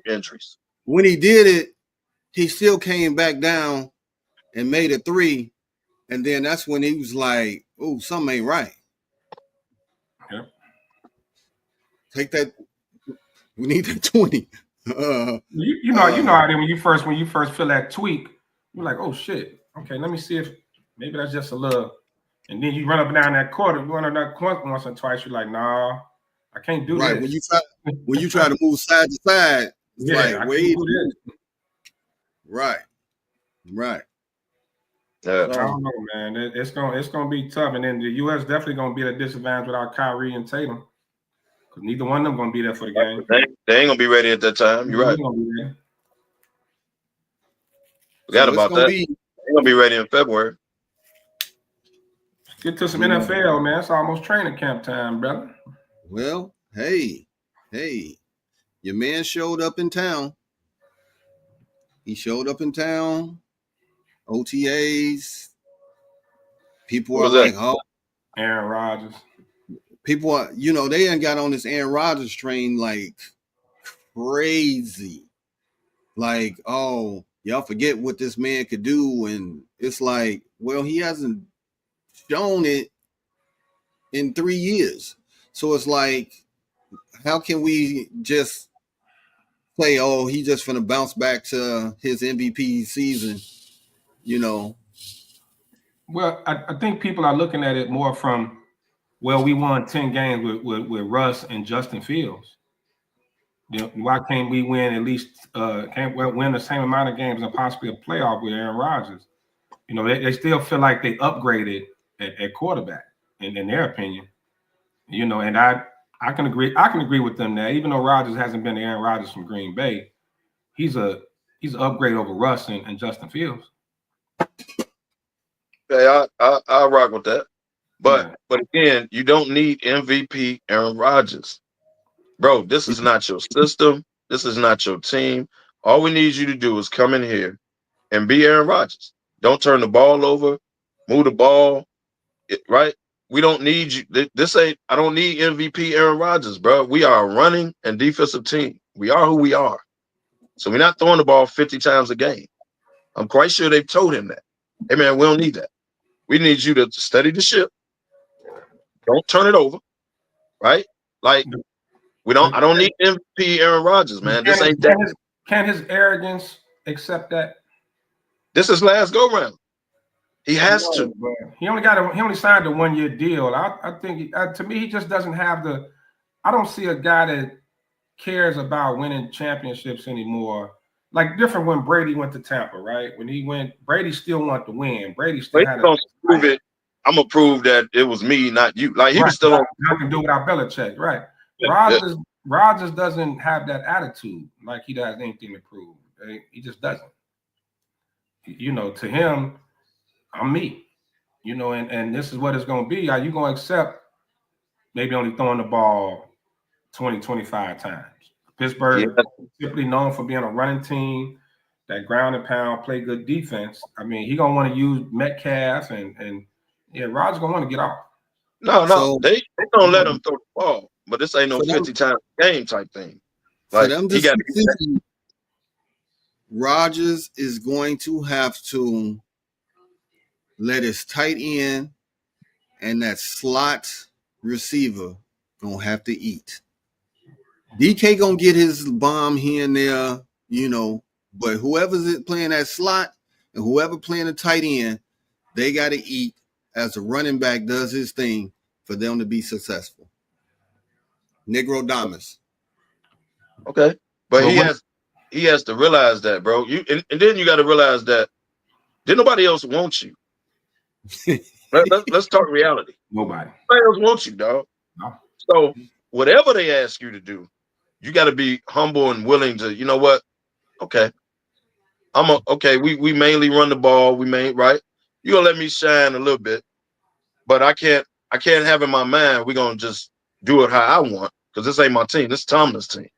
C: injuries.
B: When he did it, he still came back down and made a three, and then that's when he was like, "Oh, something ain't right."
D: Yeah.
B: Take that. We need that 20.
D: You know how when you first feel that tweak, you're like, "Oh shit, okay, let me see if maybe that's just a little." And then you run up and down that court. You run up that court once or twice. You're like, "Nah, I can't do
B: right."
D: this."
B: When you try to move side to side, it's like, wait. Right.
D: I don't know, man. It's gonna be tough, and then the U.S. definitely gonna be at a disadvantage without Kyrie and Tatum, because neither one of them gonna be there for the game.
C: They ain't gonna be ready at that time. You're right. Forgot about that. They ain't gonna be ready in February.
D: Get to some NFL, man. It's almost training camp time, brother.
B: Well, hey, your man showed up in town. He showed up in town. OTAs. People are like, oh,
D: Aaron Rodgers.
B: People are, they ain't got on this Aaron Rodgers train like crazy. Like, oh, y'all forget what this man could do. And it's like, well, he hasn't shown it in 3 years. So it's like, how can we just say, oh, he just finna bounce back to his MVP season,
D: Well, I think people are looking at it more from, well, we won 10 games with Russ and Justin Fields. Why can't we win at least can't win the same amount of games and possibly a playoff with Aaron Rodgers? They still feel like they upgraded at quarterback in their opinion. And I can agree with them that even though Rodgers hasn't been Aaron Rodgers from Green Bay, he's an upgrade over Russ and Justin Fields.
C: Okay, I rock with that. But again, you don't need MVP Aaron Rodgers. Bro, this is not your system. This is not your team. All we need you to do is come in here and be Aaron Rodgers. Don't turn the ball over, move the ball, right? We don't need you. I don't need MVP Aaron Rodgers, bro. We are a running and defensive team. We are who we are. So we're not throwing the ball 50 times a game. I'm quite sure they've told him that. Hey, man, we don't need that. We need you to steady the ship. Don't turn it over, right? Like, I don't need MVP Aaron Rodgers, man. This ain't that.
D: Can his arrogance accept that?
C: This is last go round. He has to.
D: He only signed a 1-year deal. I think to me, he just doesn't have I don't see a guy that cares about winning championships anymore. Like different when Brady went to Tampa, right? When he went, Brady still wanted to win. Brady still had to
C: prove it. I'm gonna prove that it was me, not you. Like he was still on.
D: I can do without Belichick, right? Rodgers doesn't have that attitude like he does anything to prove. He just doesn't. To him, I'm me. And this is what it's gonna be. Are you gonna accept maybe only throwing the ball 20, 25 times? Pittsburgh typically known for being a running team, that ground and pound, play good defense. I mean, he gonna want to use Metcalf and Rodgers gonna want to get off.
C: No, so, they don't let him throw the ball, but this ain't no 50 times game type thing. Like he got to.
B: Rodgers is going to have to let his tight end and that slot receiver gonna have to eat. DK gonna get his bomb here and there, but whoever's playing that slot and whoever playing the tight end, they got to eat as the running back does his thing for them to be successful. Negro Damas.
C: Okay, but he has to realize that, bro. And then you got to realize that didn't nobody else want you. Let's talk reality.
D: Nobody
C: else wants you, dog.
D: No.
C: So whatever they ask you to do, you got to be humble and willing to. You know what? Okay, we mainly run the ball. Right. You gonna let me shine a little bit, but I can't have in my mind we're gonna just do it how I want because this ain't my team. This is Tomlin's team.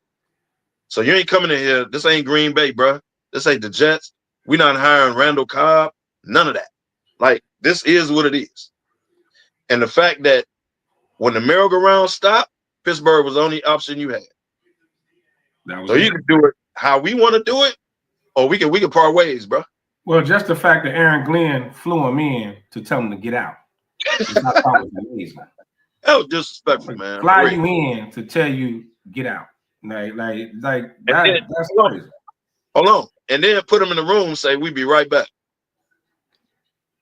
C: So you ain't coming in here. This ain't Green Bay, bro. This ain't the Jets. We're not hiring Randall Cobb. None of that. Like this is what it is. And the fact that when the merry-go-round stopped, Pittsburgh was the only option you had. So you can do it how we want to do it, or we can part ways, bro.
D: Well, just the fact that Aaron Glenn flew him in to tell him to get out. That was amazing.
C: That was disrespectful, man.
D: Fly you in to tell you get out. Like that's crazy.
C: Hold on. And then put him in the room and say, we be right back.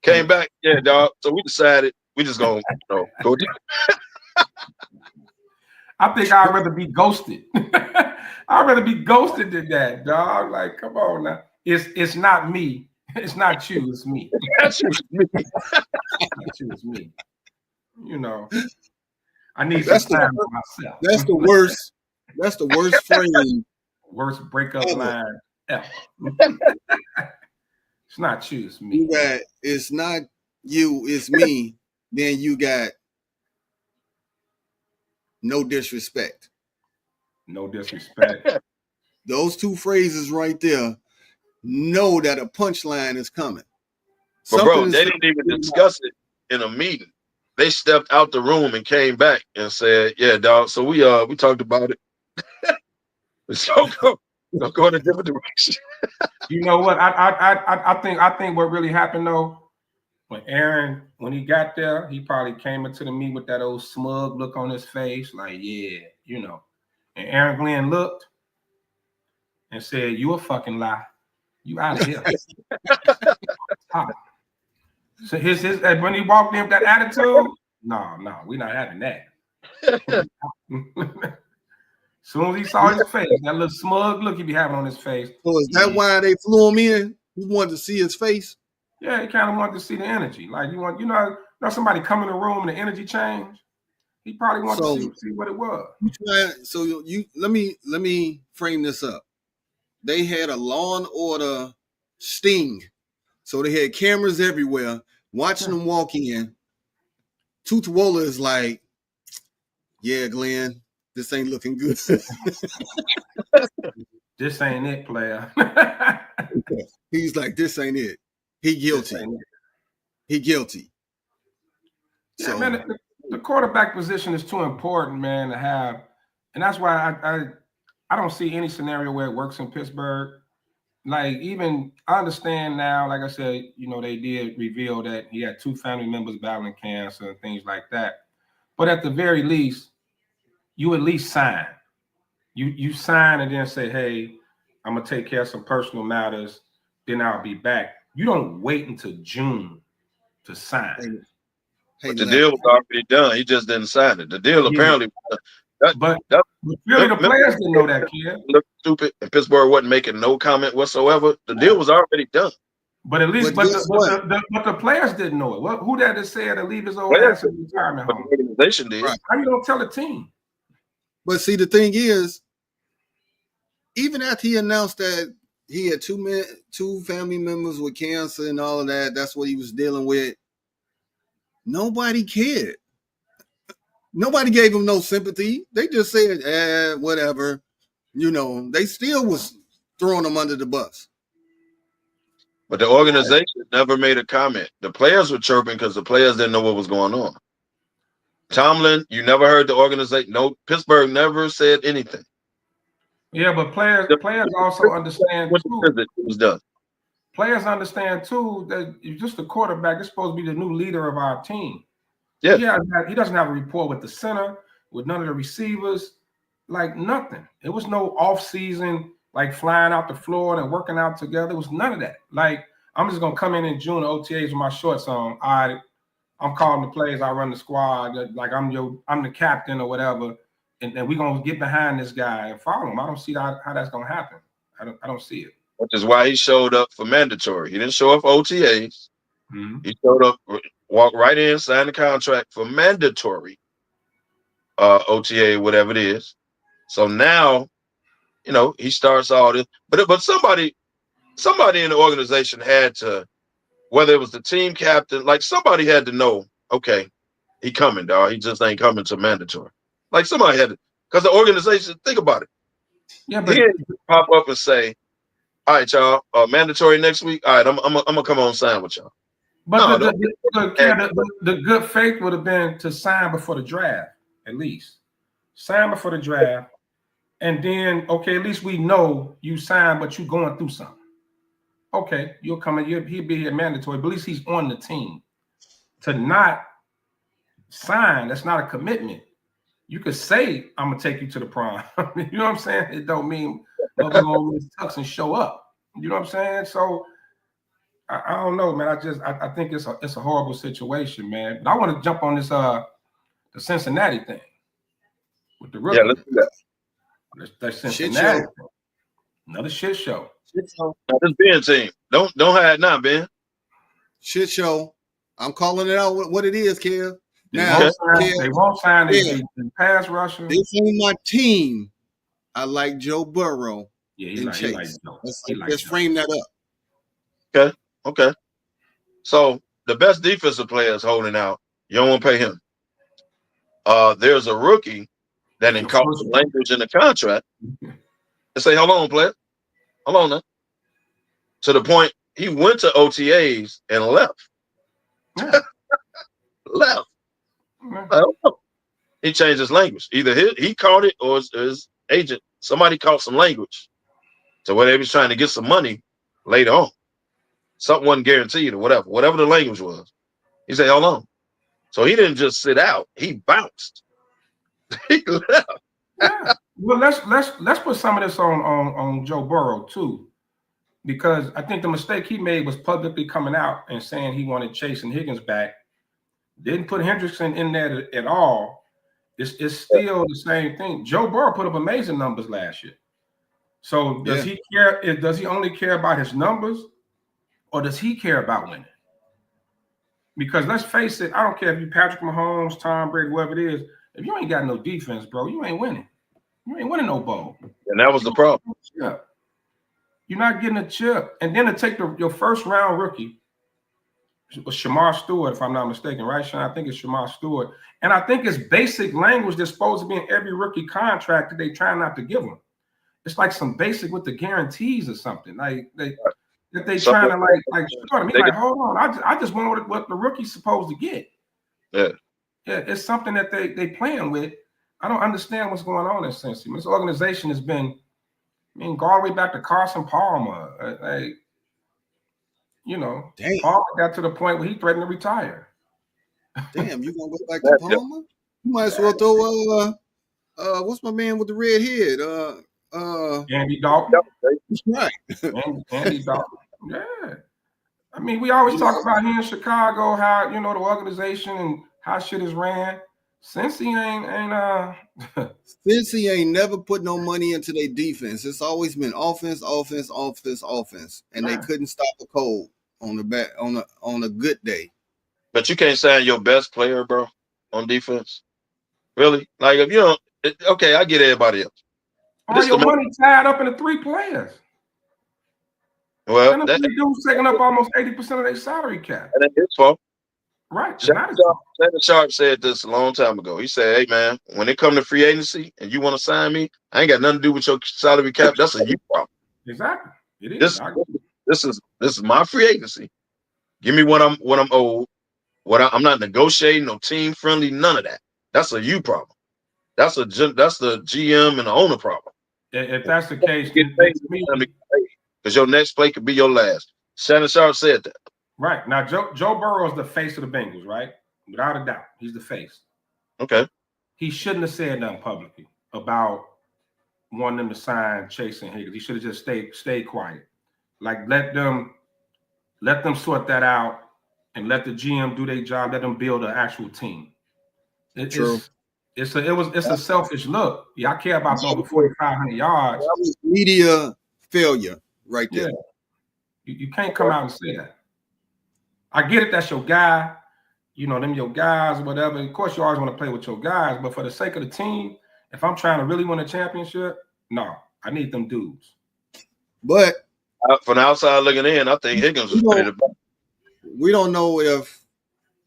C: Came back, yeah, dog. So we decided we just gonna go.
D: I think I'd rather be ghosted. I'd rather be ghosted than that, dog. Like, come on now. It's not me. It's not you. It's me.
C: That's me.
D: It's me. I need some time for myself.
B: That's the worst. That's the worst phrase.
D: Worst breakup line ever. It's not you, it's me.
B: It's not you, it's me. Then you got no disrespect.
D: No disrespect.
B: Those two phrases right there, know that a punchline is coming.
C: But bro, they didn't even discuss it in a meeting. They stepped out the room and came back and said, "Yeah, dog. So we talked about it. So go in a different direction."
D: You know what? I think what really happened though, when Aaron, when he got there, he probably came into the meeting with that old smug look on his face, like, yeah, you know. And Aaron Glenn looked and said, "You a fucking lie. You out of here." So his when he walked in with that attitude, no, we're not having that. As soon as he saw his face, that little smug look he be having on his face.
B: So is that why they flew him in? You wanted to see his face?
D: Yeah, he kind of wanted to see the energy. Like you know somebody come in the room and the energy change. He probably wanted to see what it was.
B: So you let me frame this up. They had a Law and Order sting. So they had cameras everywhere watching them walk in. Tutuola is like, yeah, Glenn, this ain't looking good.
D: This ain't it, player.
B: He's like, this ain't it. He guilty. He guilty.
D: Yeah, so, man, the quarterback position is too important, man, to have. And that's why I don't see any scenario where it works in Pittsburgh. Like, even I understand now, like I said, you know, they did reveal that he had 2 family members battling cancer and things like that. But at the very least, you at least sign. You sign and then say, hey, I'm going to take care of some personal matters, then I'll be back. You don't wait until June to sign.
C: But the deal was already done. He just didn't sign it. The deal apparently
D: But really, the players didn't know that, kid.
C: Look stupid, and Pittsburgh wasn't making no comment whatsoever. The deal was already done.
D: But at least, but the players didn't know it. Who that said to leave his old ass in the retirement home?
C: The organization did.
B: Right.
D: How you gonna tell a team?
B: But see, the thing is, even after he announced that he had 2 family members with cancer and all of that, that's what he was dealing with. Nobody cared. Nobody gave him no sympathy. They just said, whatever. You know, they still was throwing him under the bus.
C: But the organization never made a comment. The players were chirping because the players didn't know what was going on. Tomlin, you never heard the organization. No, Pittsburgh never said anything.
D: Yeah, but players also understand too.
C: It was done.
D: Players understand too that you're just a quarterback. You're supposed to be the new leader of our team.
C: Yeah.
D: He doesn't have a rapport with the center, with none of the receivers, like nothing. It was no off-season, like flying out to Florida and working out together. It was none of that. Like, I'm just gonna come in June OTAs with my shorts on. I'm calling the plays. I run the squad. Like I'm the captain or whatever, and we're gonna get behind this guy and follow him. I don't see how that's gonna happen. I don't see it.
C: Which is why he showed up for mandatory. He didn't show up for OTAs.
D: Mm-hmm.
C: He showed up, walked right in, signed the contract for mandatory OTA, whatever it is. So now, you know, he starts all this. But somebody in the organization had to, whether it was the team captain, like somebody had to know, okay, he coming, dog. He just ain't coming to mandatory. Like somebody had to, because the organization, think about it.
D: Yeah, but
C: he didn't pop up and say, all right, y'all, mandatory next week. All right, I'm gonna come on sign with y'all.
D: But the good faith would have been to sign before the draft, at least. Sign before the draft, and then, okay, at least we know you signed, but you're going through something. Okay, you'll come in, he'll be here mandatory, but at least he's on the team. To not sign, that's not a commitment. You could say, I'm going to take you to the prom. You know what I'm saying? It don't mean we're going to tux and show up. You know what I'm saying? So, I don't know, man. I think it's a horrible situation, man. But I want to jump on this the Cincinnati thing with the rookie.
C: Yeah, let's do that.
D: That's Cincinnati. Another shit show.
C: Now, this Ben team. Don't hide now, Ben.
B: Shit show. I'm calling it out what it is, Kev.
D: Now they won't sign the pass rusher.
B: This ain't my team. I like Joe Burrow.
D: Yeah,
B: and Chase.
D: He like
B: Let's frame that up.
C: Okay. Okay. So the best defensive player is holding out. You don't want to pay him. There's a rookie that encounters language in the contract and say, hold on, player. Hold on now. To the point he went to OTAs and left.
D: Yeah.
C: Left.
D: Yeah.
C: I don't know. He changed his language. Either he caught it or his agent, somebody caught some language to where they was trying to get some money later on. Something wasn't guaranteed or whatever. Whatever the language was. He said, hold on. So he didn't just sit out. He bounced. He left.
D: Yeah. Well, let's put some of this on Joe Burrow too, because I think the mistake he made was publicly coming out and saying he wanted Chase and Higgins back. Didn't put Hendrickson in there at all. It's still the same thing. Joe Burrow put up amazing numbers last year. So does he care? Does he only care about his numbers, or does he care about winning? Because let's face it, I don't care if you Patrick Mahomes, Tom Brady, whoever it is. If you ain't got no defense, bro, you ain't winning. You ain't winning no bowl.
C: And that was the problem.
D: Yeah. You're not getting a chip. And then to take your first round rookie was Shamar Stewart, if I'm not mistaken, right, Sean? I think it's Shamar Stewart. And I think it's basic language that's supposed to be in every rookie contract that they try not to give them. It's like some basic with the guarantees or something. Like they trying to like hold on. I just want what the rookie's supposed to get.
C: Yeah.
D: Yeah, it's something that they playing with. I don't understand what's going on in Cincy. This organization has been, go all the way back to Carson Palmer. Palmer got to the point where he threatened to retire.
B: Damn, you gonna go back to Palmer? You might as well throw what's my man with the red head?
D: Andy Dalton.
B: That's right.
D: Andy Dalton. Yeah. I mean, we always talk about here in Chicago how the organization and how shit is ran. Cincy
B: Cincy ain't never put no money into their defense. It's always been offense, and they couldn't stop a cold on a good day.
C: But you can't sign your best player, bro, on defense. Really? Like if you don't, okay, I get everybody else.
D: All your money tied up in the 3 players.
C: Well,
D: and the 3 dudes taking up almost 80% of their salary cap.
C: And that's his fault.
D: Right.
C: Shannon Sharp said this a long time ago. He said, hey, man, when it comes to free agency and you want to sign me, I ain't got nothing to do with your salary cap. That's a you problem.
D: Exactly. It is.
C: This is my free agency. Give me what I'm owed. I'm not negotiating, no team friendly, none of that. That's a you problem. That's the GM and the owner problem.
D: If that's the case,
C: because your next play could be your last. Shannon Sharp said that.
D: Right. Now, Joe Burrow is the face of the Bengals, right? Without a doubt. He's the face.
C: Okay.
D: He shouldn't have said nothing publicly about wanting them to sign Chase and Higgins. He should have just stayed quiet. Like let them sort that out and let the GM do their job. Let them build an actual team. It's a selfish look. Yeah, I care about throwing 4,500 yards.
B: That was media failure right there.
D: Yeah. You can't come out and say that. I get it. That's your guy. Them your guys, whatever. Of course, you always want to play with your guys, but for the sake of the team, if I'm trying to really win a championship, no, I need them dudes.
B: But
C: from the outside looking in, I think Higgins was ready to.
B: We don't know if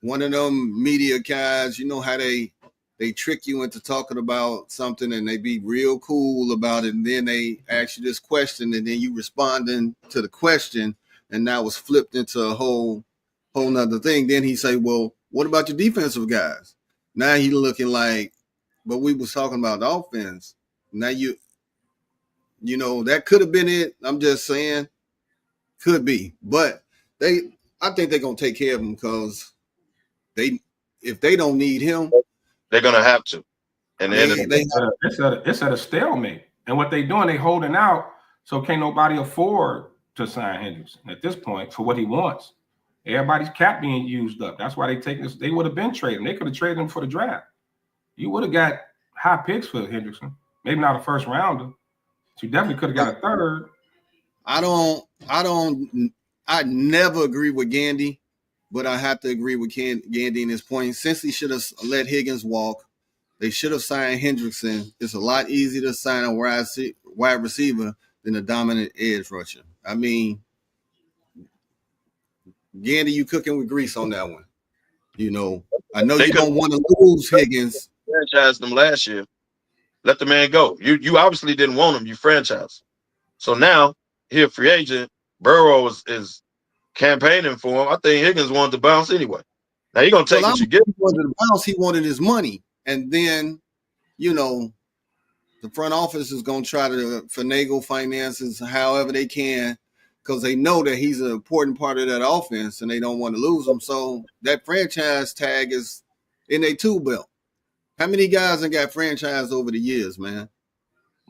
B: one of them media guys, how they trick you into talking about something and they be real cool about it, and then they ask you this question, and then you responding to the question, and now it's flipped into a whole nother thing. Then he say, well, what about your defensive guys? Now he looking like, but we was talking about the offense. Now that could have been it. I'm just saying, could be. But I think they're going to take care of him because if they don't need him,
C: they're going to have to. And then
D: it's at a stalemate. And what they doing, they holding out, so can't nobody afford to sign Hendrickson at this point for what he wants. Everybody's cap being used up. That's why they take this. They would have been trading. They could have traded him for the draft. You would have got high picks for Hendrickson. Maybe not a first rounder. But you definitely could have got a third.
B: I never agree with Gandy, but I have to agree with Gandy in his point. Since he should have let Higgins walk, they should have signed Hendrickson. It's a lot easier to sign a wide receiver than a dominant edge rusher. I mean, Gandy, you cooking with grease on that one. You know, I know you don't want to lose Higgins.
C: Franchised them last year. Let the man go. You obviously didn't want him. You franchised. So now, here, free agent, Burrow is campaigning for him. I think Higgins wanted to bounce anyway. Now you're gonna take what you get.
B: He wanted to bounce. He wanted his money, and then, you know, the front office is gonna try to finagle finances however they can, because they know that he's an important part of that offense, and they don't want to lose him. So that franchise tag is in their tool belt. How many guys have got franchised over the years, man?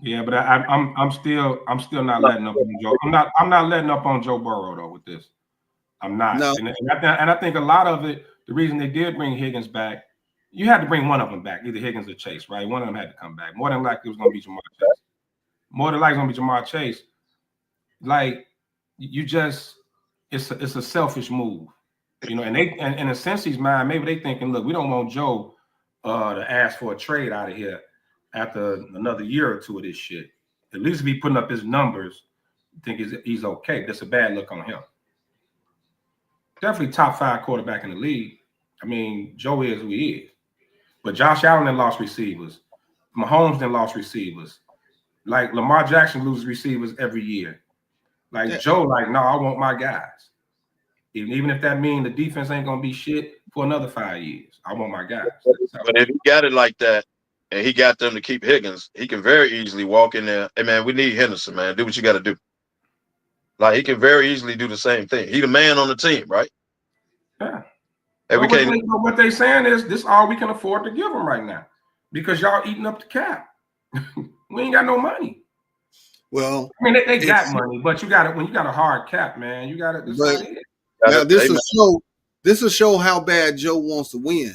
D: Yeah, but I'm still not letting up on Joe. I'm not letting up on Joe Burrow though with this. I'm not.
B: No.
D: And I think a lot of it, the reason they did bring Higgins back, you had to bring one of them back, either Higgins or Chase, right? One of them had to come back. More than likely it was going to be Jamar Chase. More than likely it's going to be Jamar Chase. Like, you just, it's a selfish move, you know. And in a sense, he's mind, maybe they thinking, look, we don't want Joe to ask for a trade out of here after another year or two of this shit. At least if he putting up his numbers, I think he's okay. That's a bad look on him. Definitely top 5 quarterback in the league. I mean, Joe is who he is. But Josh Allen then lost receivers. Mahomes then lost receivers. Like Lamar Jackson loses receivers every year. Like Joe, like, no, I want my guys. Even if that means the defense ain't gonna be shit for another 5 years. I want my guys.
C: But if he got it like that, and he got them to keep Higgins, he can very easily walk in there. Hey, man, we need Henderson, man. Do what you got to do. Like, he can very easily do the same thing. He the man on the team, right?
D: Yeah.
C: Hey,
D: what they saying is this all we can afford to give him right now because y'all eating up the cap. We ain't got no money.
B: Well,
D: I mean, they got money, but you got it when you got a hard cap, man. You got it.
B: Now this will show how bad Joe wants to win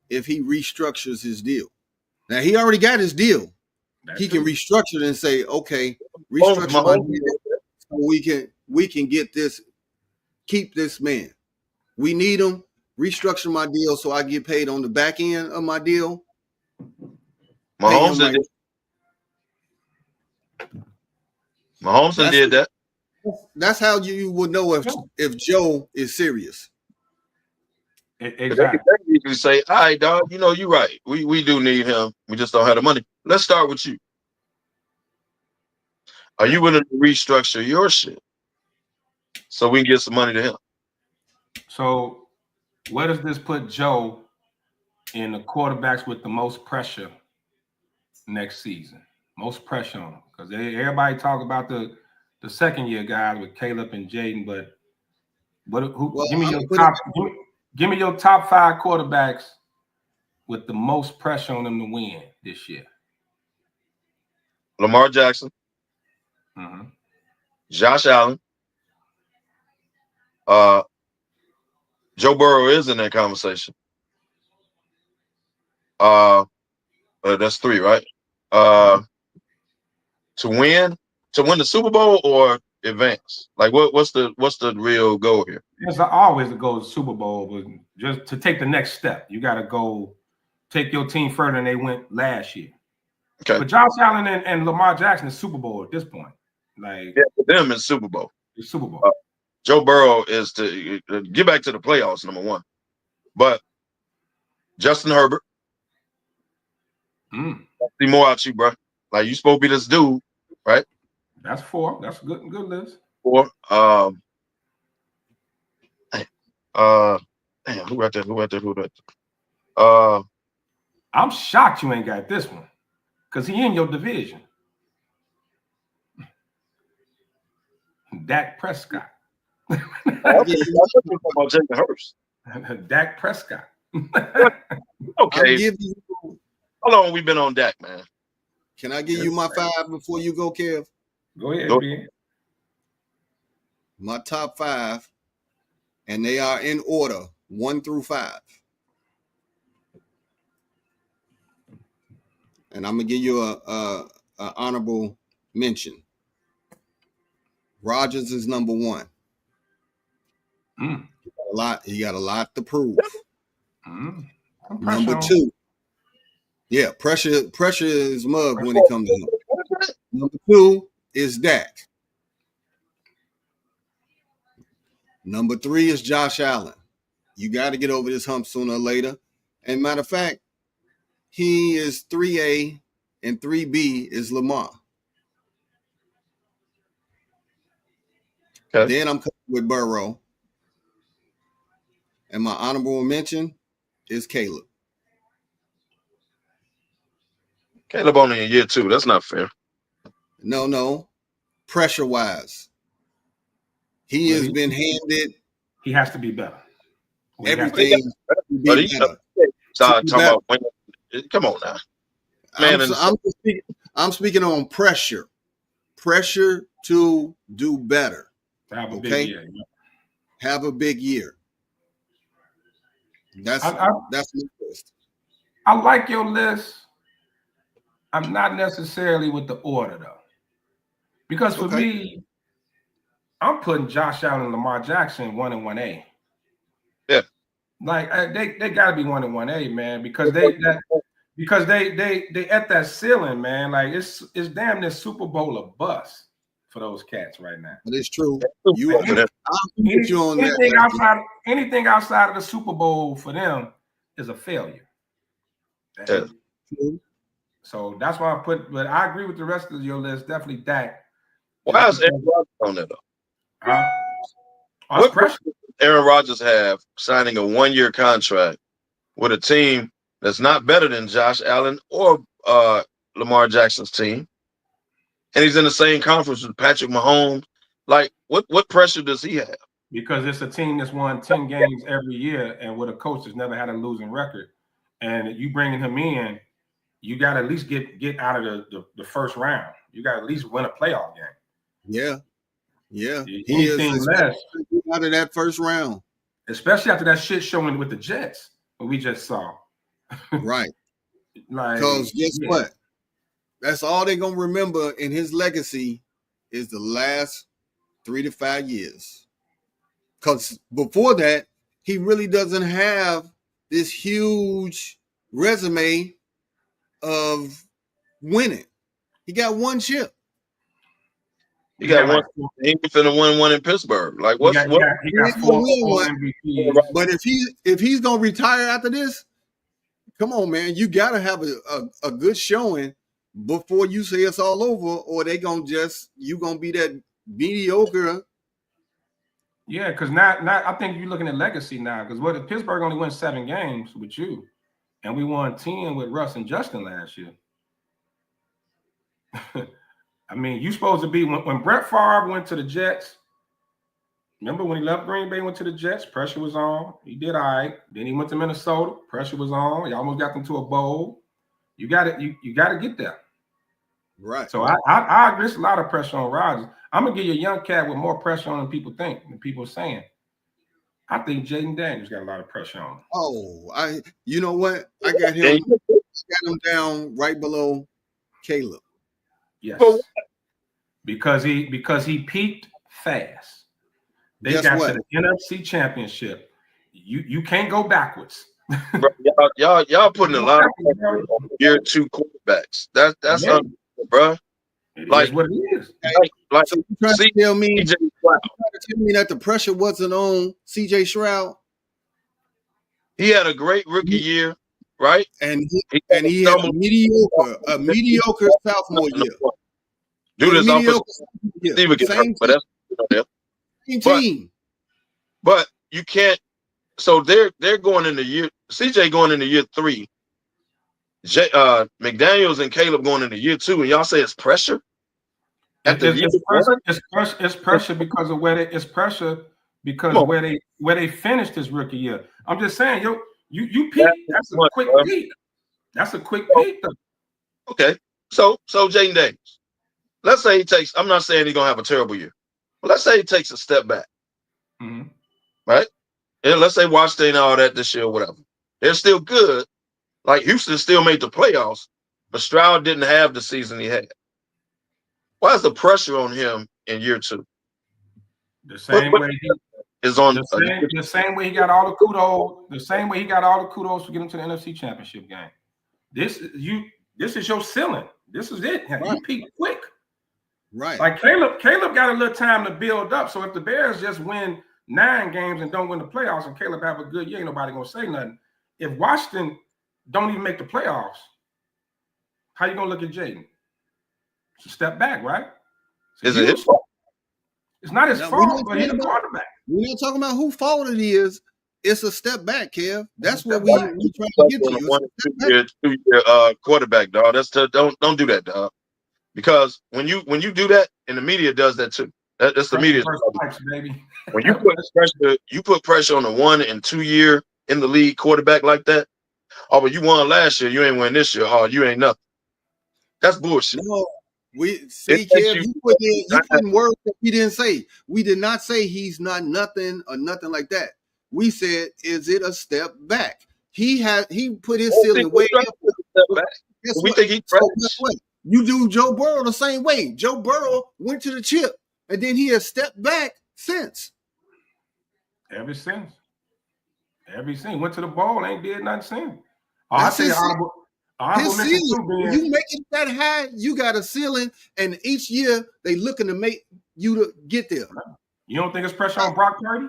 B: if he restructures his deal. Now he already got his deal. He can restructure it and say, okay, restructure my deal so we can get this, keep this man. We need him. Restructure my deal so I get paid on the back end of my deal.
C: Mahomes did that.
B: That's how you would know if Joe is serious.
D: Exactly.
C: They can say, all right, dog, you know, you're right. We do need him. We just don't have the money. Let's start with you. Are you willing to restructure your shit so we can get some money to him?
D: So where does this put Joe in the quarterbacks with the most pressure next season? Most pressure on them. Because everybody talk about the second year guys with Caleb and Jaden, but give me your top 5 quarterbacks with the most pressure on them to win this year.
C: Lamar Jackson, Josh Allen, Joe Burrow is in that conversation. That's 3, right? To win the Super Bowl or advance? Like what's the real goal here?
D: It's always the goal of the Super Bowl, but just to take the next step, you got to go take your team further than they went last year.
C: Okay.
D: But Josh Allen and Lamar Jackson is Super Bowl at this point. Like,
C: yeah, for them it's Super Bowl.
D: It's Super Bowl.
C: Joe Burrow is to get back to the playoffs, number 1. But Justin Herbert, see more out you, bro. Like, you supposed to be this dude, right?
D: That's 4. That's a good list.
C: 4. Damn, who right there?
D: I'm shocked you ain't got this one, because he in your division. Dak Prescott. Dak Prescott.
C: Okay. How long we been on Dak, man?
B: Can I give you my 5 before you go, Kev?
D: Go ahead, man.
B: My top 5, and they are in order 1 through 5. And I'm gonna give you a honorable mention. Rodgers is number 1. He got a lot to prove. Number 2. Yeah, pressure is mug when it comes to him. Number 2 is Dak. Number 3 is Josh Allen. You got to get over this hump sooner or later. And matter of fact, he is 3A and 3B is Lamar.
C: Okay.
B: Then I'm coming with Burrow. And my honorable mention is Caleb.
C: Caleb only in year 2. That's not fair.
B: No. Pressure-wise. He has been handed.
D: He has to be better.
B: Everything.
C: Come on now. Man,
B: I'm speaking on pressure. Pressure to do better.
D: Have a big year.
B: Have a big year. That's my list.
D: I like your list. I'm not necessarily with the order though. Because for me, I'm putting Josh Allen and Lamar Jackson 1 and 1A.
C: Yeah.
D: Like they gotta be 1 and 1A, man, because they at that ceiling, man. Like it's damn near Super Bowl or bust for those cats right now.
B: But it's true.
D: Anything outside of the Super Bowl for them is a failure.
C: Yeah.
D: So that's why I put. But I agree with the rest of your list. Definitely Dak.
C: Why is Aaron Rodgers on there though?
D: What pressure
C: does Aaron Rodgers have signing a 1-year contract with a team that's not better than Josh Allen or Lamar Jackson's team, and he's in the same conference with Patrick Mahomes? Like, what pressure does he have?
D: Because it's a team that's won 10 games every year, and with a coach that's never had a losing record, and you bringing him in, you got to at least get out of the first round. You got to at least win a playoff game.
B: Yeah. He
D: is
B: out of that first round,
D: especially after that shit showing with the Jets, what we just saw.
B: Right.
D: Like,
B: because guess what? That's all they're gonna remember in his legacy is the last 3 to 5 years. Because before that, he really doesn't have this huge resume of winning. He got 1 chip.
C: He got one. He finna win 1 in Pittsburgh. Like what's what?
D: He got 4 MVPs.
B: But if he's gonna retire after this, come on, man, you gotta have a good showing before you say it's all over, or they gonna you gonna be that mediocre.
D: Yeah, because now I think you're looking at legacy now. Because what if Pittsburgh only won 7 games with you, and we won 10 with Russ and Justin last year. I mean, you supposed to be when Brett Favre went to the Jets. Remember when he left Green Bay, went to the Jets, pressure was on. He did all right. Then he went to Minnesota, pressure was on. He almost got them to a bowl. You got to get there.
B: Right.
D: So I agree. There's a lot of pressure on Rodgers. I'm gonna give you a young cat with more pressure on than people think, than people are saying. I think Jaden Daniels got a lot of pressure on him.
B: Oh, you know what? I got him down right below Caleb.
D: Yes. Because he peaked fast. They got to the NFC Championship. You can't go backwards.
C: Bro, y'all putting a lot of pressure on year 2 quarterbacks. That's bro.
D: Like what it is.
C: Like
B: so you trying to tell me that the pressure wasn't on CJ Stroud?
C: He had a great rookie year, right?
B: And he had a mediocre sophomore year.
C: Dude is same team. But you can't. So they're going into year. CJ going into year 3. McDaniels and Caleb going into year 2, and y'all say it's pressure.
D: It's pressure because of where they finished his rookie year. I'm just saying, you peaked. That's a quick peak. That's a quick peak, though.
C: Okay, so Jaden Daniels. Let's say he takes. I'm not saying he's gonna have a terrible year, but let's say he takes a step back.
D: Mm-hmm.
C: Right? And let's say Washington all that this year, whatever. They're still good. Like Houston still made the playoffs, but Stroud didn't have the season he had. Why is the pressure on him in year 2?
D: The same way he
C: is on
D: the same way he got all the kudos. The same way he got all the kudos for getting to the NFC Championship game. This is your ceiling. This is it. Right. You peak quick.
B: Right.
D: Like Caleb got a little time to build up. So if the Bears just win 9 games and don't win the playoffs, and Caleb have a good year, ain't nobody gonna say nothing. If Washington don't even make the playoffs, how you gonna look at Jaden? It's a step back, right?
C: Is it his fault?
D: It's not his fault, but he's the quarterback.
B: We're not talking about whose fault it is. It's a step back, Kev. That's what we trying to get to.
C: One two-year quarterback, dog. Don't do that, dog. Because when you do that, and the media does that too. That's the media.
D: Baby.
C: When you put pressure on a 1 and 2 year in the league quarterback like that. Oh, but you won last year. You ain't win this year. Oh, you ain't nothing. That's bullshit.
B: No, we see, Kev. You put in words that we didn't say. We did not say he's not nothing or nothing like that. We said, is it a step back? He put his ceiling way up.
C: We think he's fresh.
B: Guess what? You do Joe Burrow the same way. Joe Burrow went to the chip, and then he has stepped back since.
D: Ever since. Went to the bowl, ain't did nothing since.
B: That's his
D: honorable
B: ceiling. When you make it that high, you got a ceiling, and each year they looking to make you to get there.
D: You don't think it's pressure on Brock Purdy?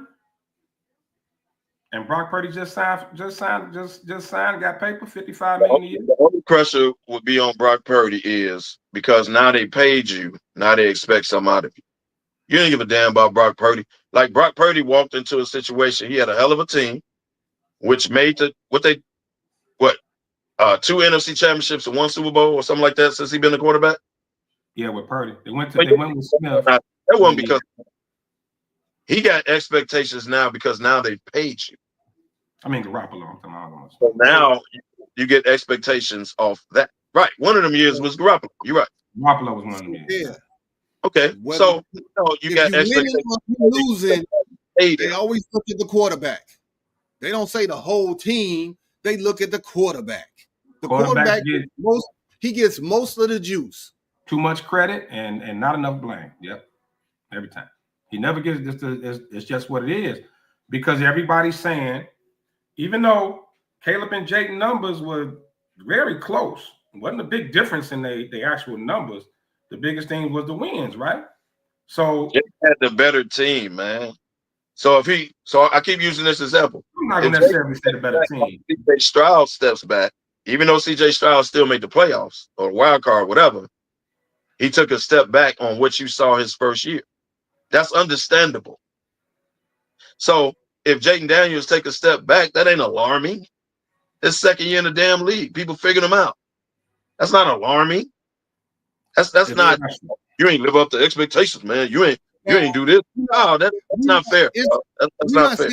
D: And Brock Purdy just signed, got paper, $55 million a year.
C: The only pressure would be on Brock Purdy is because now they paid you, now they expect something out of you. You didn't give a damn about Brock Purdy. Like Brock Purdy walked into a situation, he had a hell of a team, which made 2 NFC championships and 1 Super Bowl or something like that since he been a quarterback.
D: Yeah, with Purdy. They went with Smith.
C: That wasn't because he got expectations now because now they paid you.
D: I mean, Garoppolo.
C: So now you get expectations off that. Right. One of them years was Garoppolo. You're right.
D: Garoppolo was one of them years.
B: Yeah.
C: Okay. So you got expectations.
B: Losing, they always look at the quarterback. They don't say the whole team. They look at the quarterback. The quarterback gets most of the juice.
D: Too much credit and not enough blame. Yep. Every time. He never gets it's just what it is. Because everybody's saying, even though Caleb and Jayden numbers were very close, it wasn't a big difference in the actual numbers. The biggest thing was the wins, right? So
C: Jayden had the better team, man. So I keep using this example.
D: I'm not gonna necessarily say the better team.
C: CJ Stroud steps back, even though CJ Stroud still made the playoffs or wild card, whatever. He took a step back on what you saw his first year. That's understandable. So if Jayden Daniels take a step back, that ain't alarming. His second year in the damn league. People figured him out. That's not alarming. That's not. You ain't live up to expectations, man. You ain't do this. No, that's not fair. That's not fair.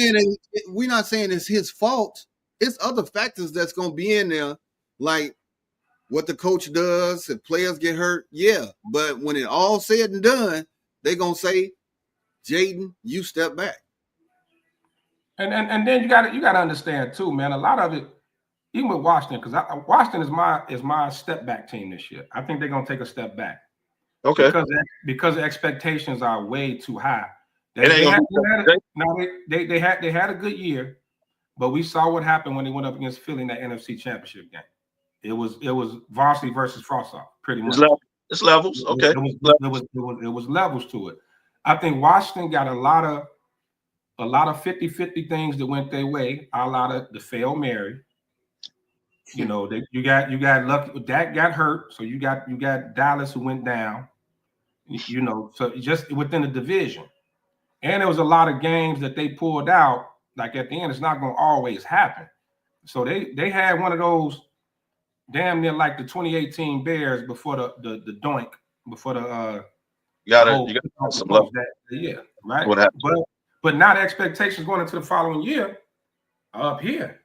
B: We're not saying it's his fault. It's other factors that's gonna be in there, like what the coach does. If players get hurt, yeah. But when it all said and done, they're gonna say, Jayden, you step back.
D: And then you got to understand too, man. A lot of it, even with Washington, because Washington is my step back team this year. I think they're gonna take a step back.
C: Okay.
D: Because the expectations are way too high. They had a good year, but we saw what happened when they went up against Philly in that NFC Championship game. It was varsity versus frost-off, pretty much.
C: It's levels. Okay.
D: It was levels to it. I think Washington got a lot of 50-50 things that went their way, a lot of the fail Mary. You know, you got lucky. Dak got hurt, so you got Dallas who went down. You know, so just within the division, and there was a lot of games that they pulled out. Like at the end, it's not going to always happen. So they had one of those damn near like the 2018 Bears before the doink before the
C: you got some love.
D: Yeah, right.
C: What happened?
D: But now the expectations going into the following year are up here.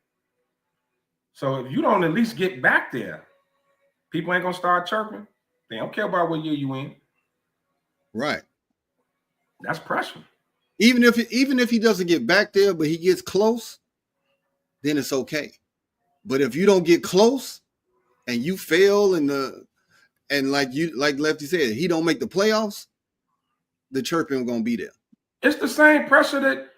D: So if you don't at least get back there, people ain't gonna start chirping. They don't care about what year you in.
B: Right.
D: That's pressure.
B: Even if he doesn't get back there, but he gets close, then it's okay. But if you don't get close and you fail and like Lefty said, he don't make the playoffs, the chirping gonna be there.
D: It's the same pressure that,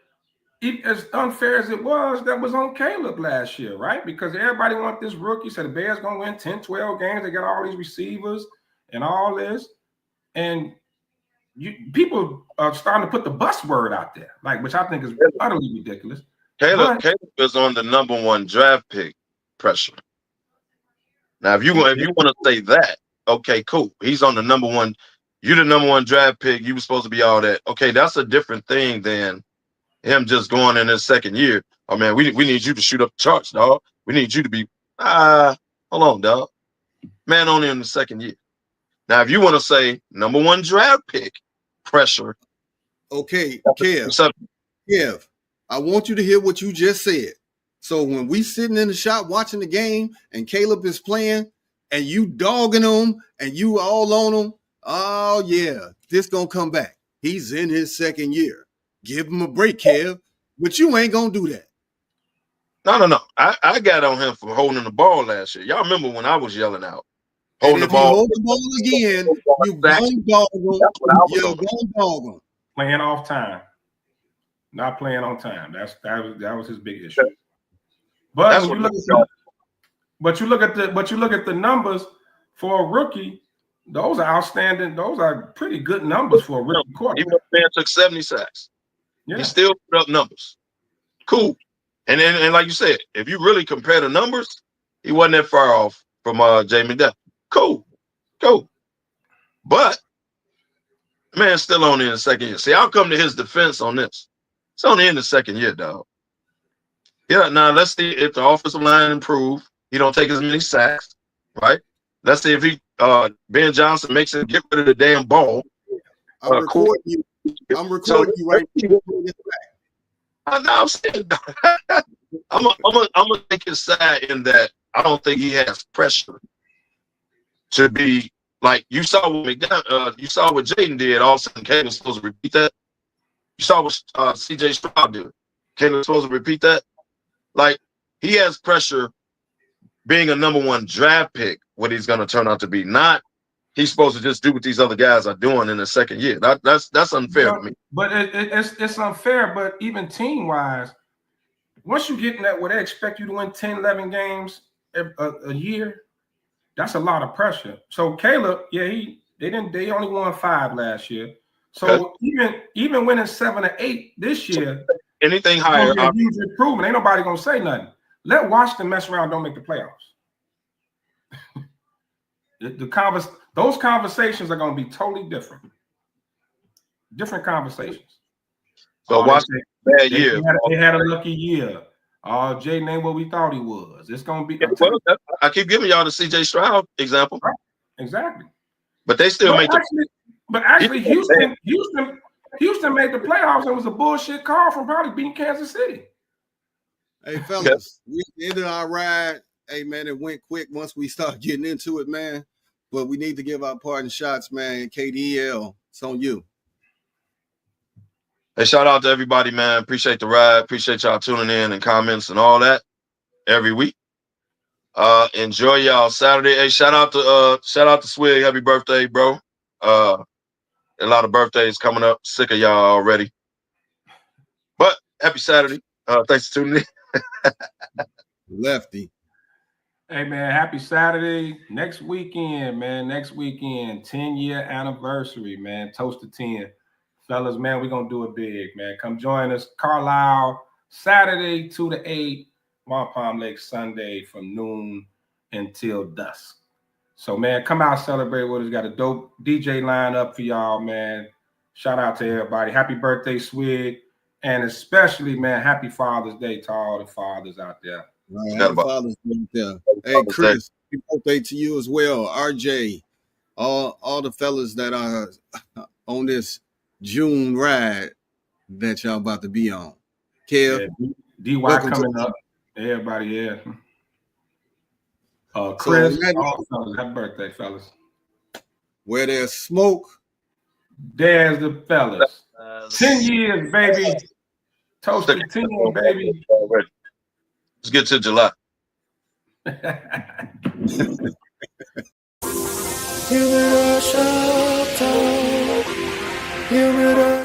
D: as unfair as it was, that was on Caleb last year, right? Because everybody want this rookie. Said the Bears going to win 10, 12 games. They got all these receivers and all this. And people are starting to put the bus word out there, like, which I think is utterly ridiculous.
C: Caleb is on the #1 draft pick pressure. Now, if you want to say that, okay, cool. He's on the #1. You're the #1 draft pick. You were supposed to be all that. Okay, that's a different thing than him just going in his second year. Oh man, we need you to shoot up the charts, dog. We need you to be hold on, dog. Man, only in the second year. Now, if you want to say #1 draft pick pressure,
B: okay, Kev, I want you to hear what you just said. So when we sitting in the shop watching the game and Caleb is playing and you dogging him and you all on him, oh yeah, this gonna come back. He's in his second year. Give him a break, Kev. But you ain't gonna do that.
C: No. I got on him for holding the ball last year. Y'all remember when I was yelling out,
B: holding the ball. Hold the ball again, you gonna dog him. You're gonna dog him.
D: Playing off time. Not playing on time. That was his big issue. But when you look at the numbers for a rookie, those are outstanding. Those are pretty good numbers for a rookie quarterback.
C: Even if took 70 sacks.
D: Yeah.
C: He still put up numbers. Cool. And like you said, if you really compare the numbers, he wasn't that far off from Jay McDuffie. Cool. But man, still only in the second year. See, I'll come to his defense on this. It's only in the second year, dog. Yeah, now let's see if the offensive line improve. He don't take as many sacks, right? Let's see if Ben Johnson makes him get rid of the damn ball.
B: I'm recording you. I'm recording you right now.
C: I'm saying, I'm gonna take his side in that I don't think he has pressure to be like you saw what you saw what Jaden did. All of a sudden, Caleb was supposed to repeat that. You saw what CJ Stroud did. Caleb was supposed to repeat that. Like he has pressure being a #1 draft pick. What he's going to turn out to be, not he's supposed to just do what these other guys are doing in the second year. That's unfair to me.
D: But it's unfair. But even team wise, once you get in that where they expect you to win 10, 11 games a year, that's a lot of pressure. So Caleb, they only won 5 last year. So even winning 7 or 8 this year,
C: anything higher,
D: a huge improvement. Ain't nobody gonna say nothing. Let Washington mess around, don't make the playoffs. Those conversations are gonna be totally different. Different conversations.
C: So Washington bad year.
D: They had a lucky year. Jaden ain't what we thought he was. It's gonna be.
C: I keep giving y'all the CJ Stroud example.
D: Right. Exactly.
C: But they still make
D: But actually, Houston made the playoffs. It was a bullshit call from probably beating Kansas City.
B: Hey, fellas, we ended our ride. Hey, man, it went quick once we started getting into it, man. But we need to give our parting shots, man. KDL, it's on you.
C: Hey, shout out to everybody, man. Appreciate the ride. Appreciate y'all tuning in and comments and all that every week. Enjoy y'all Saturday. Hey, shout out to Swig. Happy birthday, bro. A lot of birthdays coming up. Sick of y'all already. But happy Saturday. Thanks for tuning in.
B: Lefty.
D: Hey, man, happy Saturday. Next weekend, man. 10-year anniversary, man. Toast to 10. Fellas, man, we're going to do it big, man. Come join us. Carlisle, Saturday 2 to 8. Palm Lake, Sunday from noon until dusk. So, man, come out, celebrate with us. Got a dope DJ line up for y'all, man. Shout out to everybody. Happy birthday, Swig. And especially, man, happy Father's Day to all the fathers out there.
B: Happy Father's Day there. Hey, Chris, happy birthday to you as well. RJ, all the fellas that are on this June ride that y'all about to be on. Kev,
D: DY coming up. Everybody, yeah. Chris, happy birthday, fellas.
B: Where there's smoke,
D: there's the fellas. 10 years, baby. Toast to 10, baby.
C: Let's get to July.
Q: Give it a shout out. Give it a